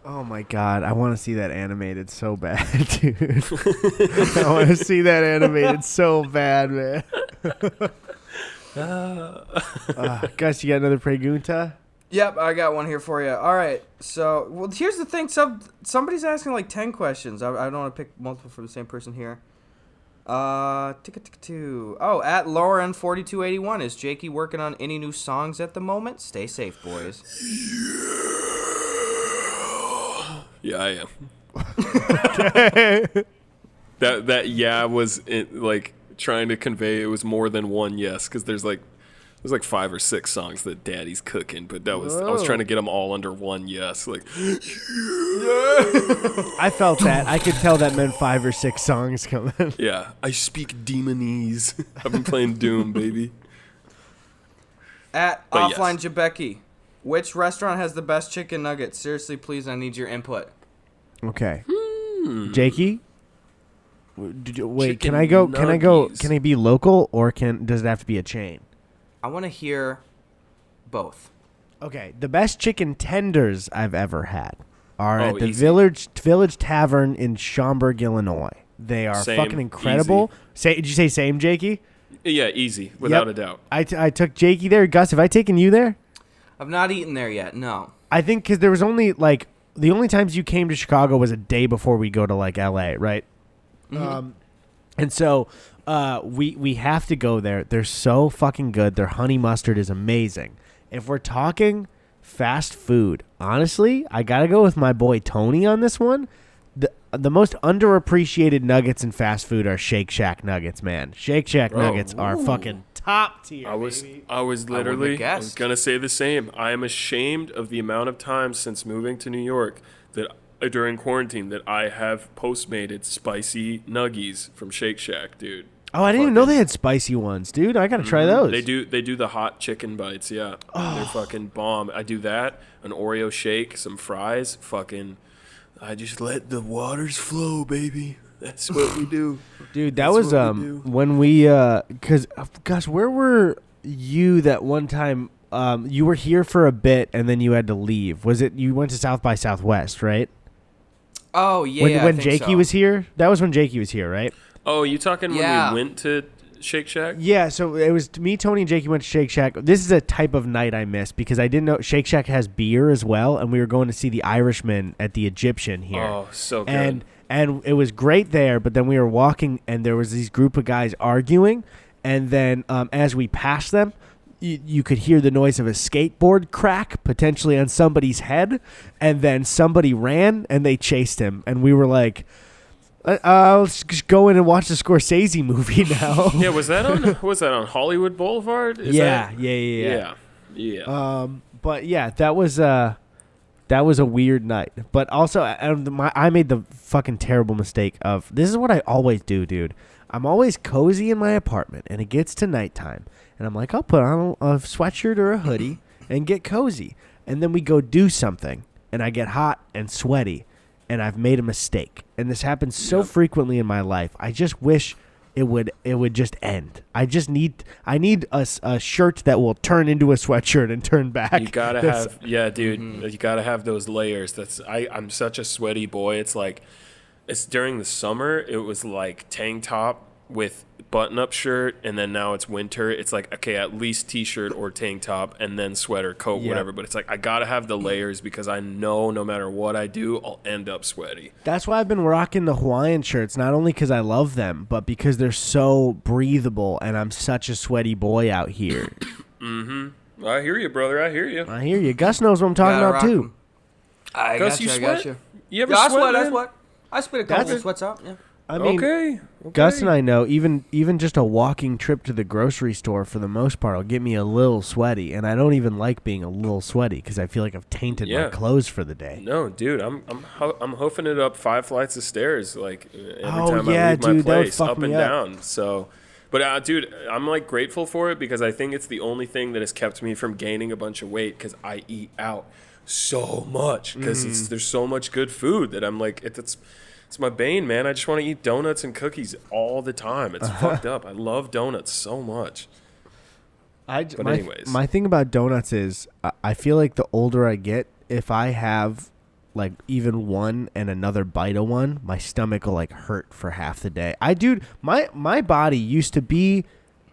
Oh my God, I want to see that animated so bad, dude. I want to see that animated so bad, man. Gus, you got another pregunta? Yep, I got one here for you. All right, so here's the thing. Somebody's asking 10 questions. I don't want to pick multiple for the same person here. At Lauren4281, is Jakey working on any new songs at the moment? Stay safe, boys. Yeah, I am. that was trying to convey it was more than one yes, because there's 5 or 6 songs that Daddy's cooking, but I was trying to get them all under one yes. I felt that. I could tell that meant 5 or 6 songs coming. Yeah, I speak demonese. I've been playing Doom, baby. At Offline Jabeki, which restaurant has the best chicken nuggets? Seriously, please, I need your input. Okay. Jakey? Wait, Chicken can I go? nuggies. Can I be local, or does it have to be a chain? I want to hear both. Okay, the best chicken tenders I've ever had are at the easy. Village Tavern in Schaumburg, Illinois. They are fucking incredible. Did you say same, Jakey? Yeah, easy, without a doubt. I took Jakey there. Gus, have I taken you there? I've not eaten there yet, no. I think because there was only, the only times you came to Chicago was a day before we go to, L.A., right? Mm-hmm. And so we have to go there. They're so fucking good. Their honey mustard is amazing. If we're talking fast food, honestly, I got to go with my boy Tony on this one. The most underappreciated nuggets in fast food are Shake Shack nuggets, man. Shake Shack nuggets are fucking top tier, I was baby. literally I was going to say the same. I am ashamed of the amount of times since moving to New York that during quarantine that I have Postmated spicy nuggies from Shake Shack, dude. Oh, I didn't even know they had spicy ones, dude. I got to try those. They do the hot chicken bites, yeah. Oh. They're fucking bomb. I do that, an Oreo shake, some fries, I just let the waters flow, baby. That's what we do. Dude, that was when we cuz gosh, where were you that one time you were here for a bit and then you had to leave. Was it you went to South by Southwest, right? Oh, yeah. When Jakey was here? That was when Jakey was here, right? Oh, you talking when we went to Shake Shack? Yeah, so it was me, Tony, and Jakey went to Shake Shack. This is a type of night I missed because I didn't know Shake Shack has beer as well, and we were going to see the Irishman at the Egyptian here. Oh, so good. And it was great there, but then we were walking, and there was these group of guys arguing, and then as we passed them, you could hear the noise of a skateboard crack potentially on somebody's head, and then somebody ran and they chased him, and we were like, let's just go in and watch the Scorsese movie now. Yeah, was that on Hollywood Boulevard? Yeah. But yeah, that was a weird night. But also, I made the fucking terrible mistake of, this is what I always do, dude. I'm always cozy in my apartment, and it gets to nighttime, and I'm like, I'll put on a sweatshirt or a hoodie and get cozy. And then we go do something, and I get hot and sweaty, and I've made a mistake. And this happens so frequently in my life. I just wish it would just end. I need a shirt that will turn into a sweatshirt and turn back. You gotta have, dude. Mm-hmm. You gotta have those layers. I'm such a sweaty boy. It's like, it's during the summer. It was like tank top with button-up shirt, and then now it's winter. It's like, okay, at least t-shirt or tank top, and then sweater, coat, whatever. But it's like, I gotta have the layers because I know no matter what I do, I'll end up sweaty. That's why I've been rocking the Hawaiian shirts, not only because I love them, but because they're so breathable, and I'm such a sweaty boy out here. Mm-hmm. I hear you, brother. I hear you. Gus knows what I'm talking about too. Gus, you sweat? You ever sweat? I sweat. I spit a couple of sweats out. Yeah. I mean, okay. Gus and I know even just a walking trip to the grocery store for the most part will get me a little sweaty, and I don't even like being a little sweaty because I feel like I've tainted my clothes for the day. No, dude, I'm hoofing it up 5 flights of stairs like every time I leave my place, up and down. So, but dude, I'm like grateful for it because I think it's the only thing that has kept me from gaining a bunch of weight because I eat out so much because there's so much good food that I'm like it's my bane, man. I just want to eat donuts and cookies all the time. It's fucked up. I love donuts so much. But anyways. My thing about donuts is I feel like the older I get, if I have like even one and another bite of one, my stomach will like hurt for half the day. My body used to be,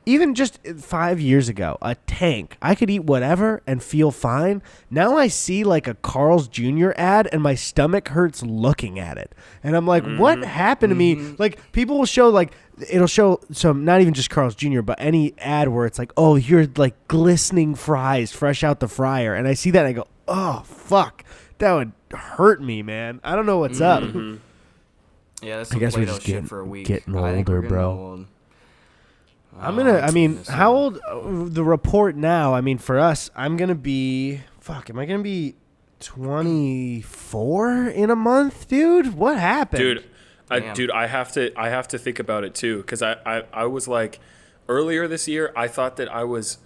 even just 5 years ago, a tank. I could eat whatever and feel fine. Now I see like a Carl's Jr. ad and my stomach hurts looking at it. And I'm like, what happened to me? Like, people will show like, it'll show some, not even just Carl's Jr., but any ad where it's like, oh, you're like glistening fries fresh out the fryer. And I see that and I go, oh, fuck. That would hurt me, man. I don't know what's up. Yeah, that's some Play-Doh shit for a week. Getting older, bro. How old, the report now, I mean, for us, am I going to be 24 in a month, dude? What happened? Dude, I have to think about it too. Cause I was like, earlier this year, I thought that I was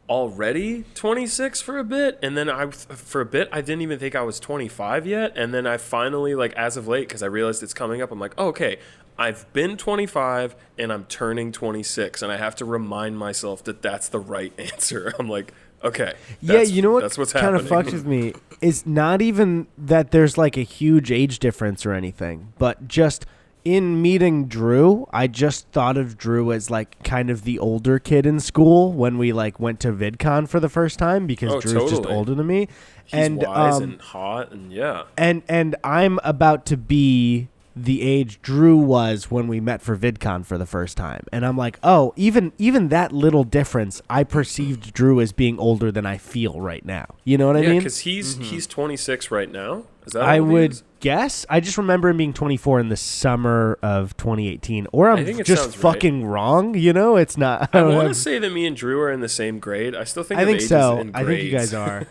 already 26 for a bit. And then I didn't even think I was 25 yet. And then I finally, like, as of late, cause I realized it's coming up, I'm like, oh, okay, I've been 25 and I'm turning 26, and I have to remind myself that that's the right answer. I'm like, okay. You know what that's what's kind of fucks with me is not even that there's like a huge age difference or anything, but just in meeting Drew, I just thought of Drew as like kind of the older kid in school when we like went to VidCon for the first time because Drew's just older than me. He's wise and hot and yeah. And I'm about to be the age Drew was when we met for VidCon for the first time. And I'm like, oh, even that little difference, I perceived Drew as being older than I feel right now. You know what I mean? Yeah, because he's 26 right now. Is that I would guess. I just remember him being 24 in the summer of 2018. Or I'm just fucking wrong. You know, it's not. I want to say that me and Drew are in the same grade. I still think of ages so. in grades. I think you guys are.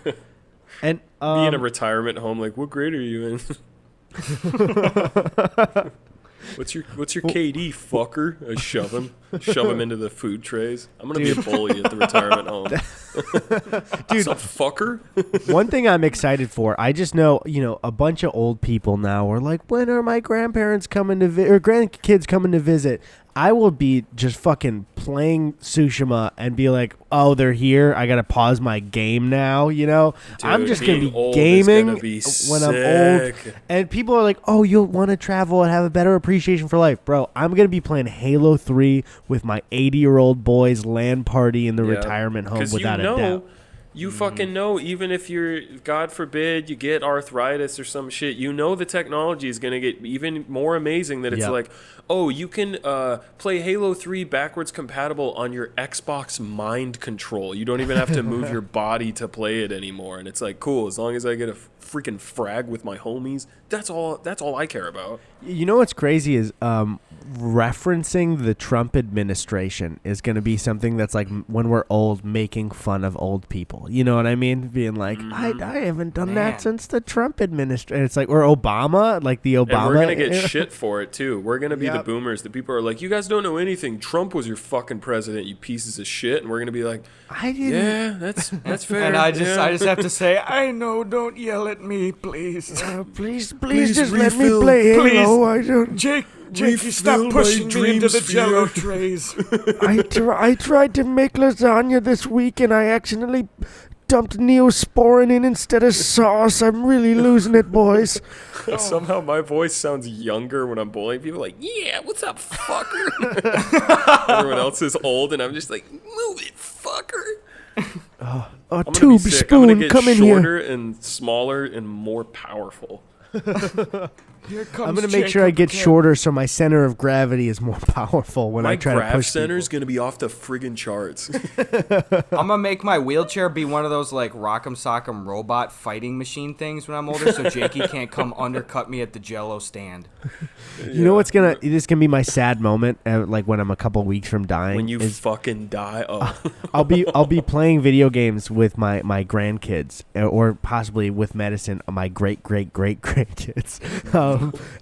And be in a retirement home, like, what grade are you in? What's your KD, fucker? I shove him into the food trays. I'm gonna be a bully at the retirement home. Dude, what's up, fucker? One thing I'm excited for, I just know, a bunch of old people now are like, when are my grandparents coming to or grandkids coming to visit? I will be just fucking playing Tsushima and be like, oh, they're here. I got to pause my game now, Dude, I'm just going to be gaming when I'm old. And people are like, oh, you'll want to travel and have a better appreciation for life. Bro, I'm going to be playing Halo 3 with my 80-year-old boys LAN party in the retirement home without a doubt. You fucking know, even if you're, God forbid, you get arthritis or some shit, the technology is going to get even more amazing that it's like, oh, you can play Halo 3 backwards compatible on your Xbox Mind Control. You don't even have to move your body to play it anymore. And it's like, cool, as long as I get a freaking frag with my homies, that's all I care about. You know what's crazy is referencing the Trump administration is going to be something that's like when we're old, making fun of old people. You know what I mean? Being like, I haven't done that since the Trump administration. It's like, or Obama, like the Obama. And we're going to get shit for it too. We're going to be the boomers that people are like, you guys don't know anything. Trump was your fucking president, you pieces of shit. And we're going to be like, I didn't. Yeah, that's fair. And I just have to say, I know, don't yell at me, please. Please just let me play Halo. I don't. Jakey, stop pushing me into the Jello trays. I tried to make lasagna this week and I accidentally dumped Neosporin in instead of sauce. I'm really losing it, boys. Somehow my voice sounds younger when I'm bullying people. Like, yeah, what's up, fucker? Everyone else is old, and I'm just like, move it, fucker. Tube spoon, come in here. I'm gonna get shorter and smaller and more powerful. I'm going to make sure I get shorter so my center of gravity is more powerful when I try to push My graph center is going to be off the friggin' charts. I'm going to make my wheelchair be one of those like Rock'em Sock'em robot fighting machine things when I'm older so Jakey can't come undercut me at the Jello stand. You know what's going to, this is going to be my sad moment, like when I'm a couple weeks from dying. When you fucking die. Oh. I'll be playing video games with my grandkids or possibly with medicine, my great kids.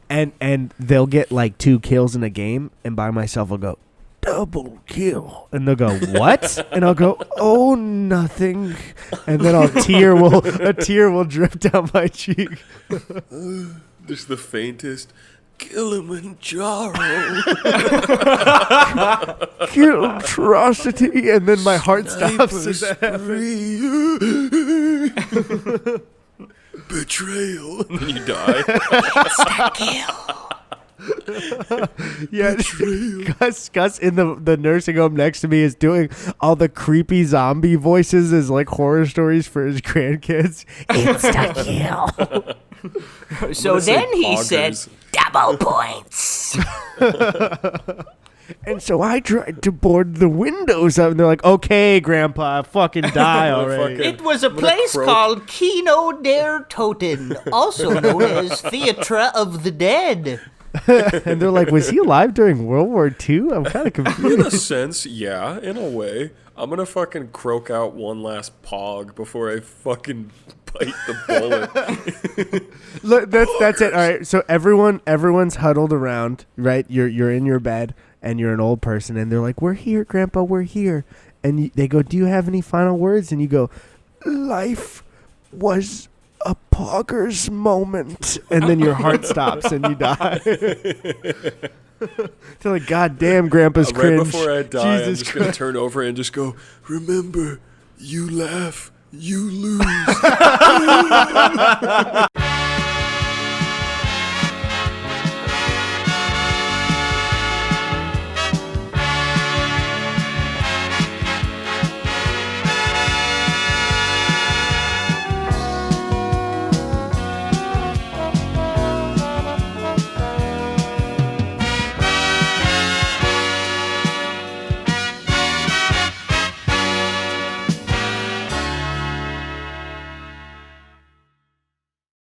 And they'll get like 2 kills in a game, and by myself I'll go, double kill, and they'll go, what? And I'll go, oh, nothing, and then a tear will drip down my cheek. Just the faintest Kilimanjaro. Atrocity, and then my heart stops. Betrayal. And then you die. Yeah, Gus in the nursing home next to me is doing all the creepy zombie voices as like horror stories for his grandkids. Insta kill. So then he said, double points. And so I tried to board the windows up, and they're like, okay, Grandpa, fucking die already. It was a place called Kino der Toten, also known as Theatre of the Dead. And they're like, was he alive during World War II? I'm kind of confused. In a sense, yeah, in a way. I'm going to fucking croak out one last pog before I fucking bite the bullet. Look, that's it. All right, so everyone's huddled around, right? You're in your bed. And you're an old person, and they're like, we're here, Grandpa, we're here. And they go, do you have any final words? And you go, life was a pogger's moment. And then your heart stops and you die. They're like, God damn, Grandpa's cringe. Right before I die, I'm just going to turn over and just go, remember, you laugh, you lose.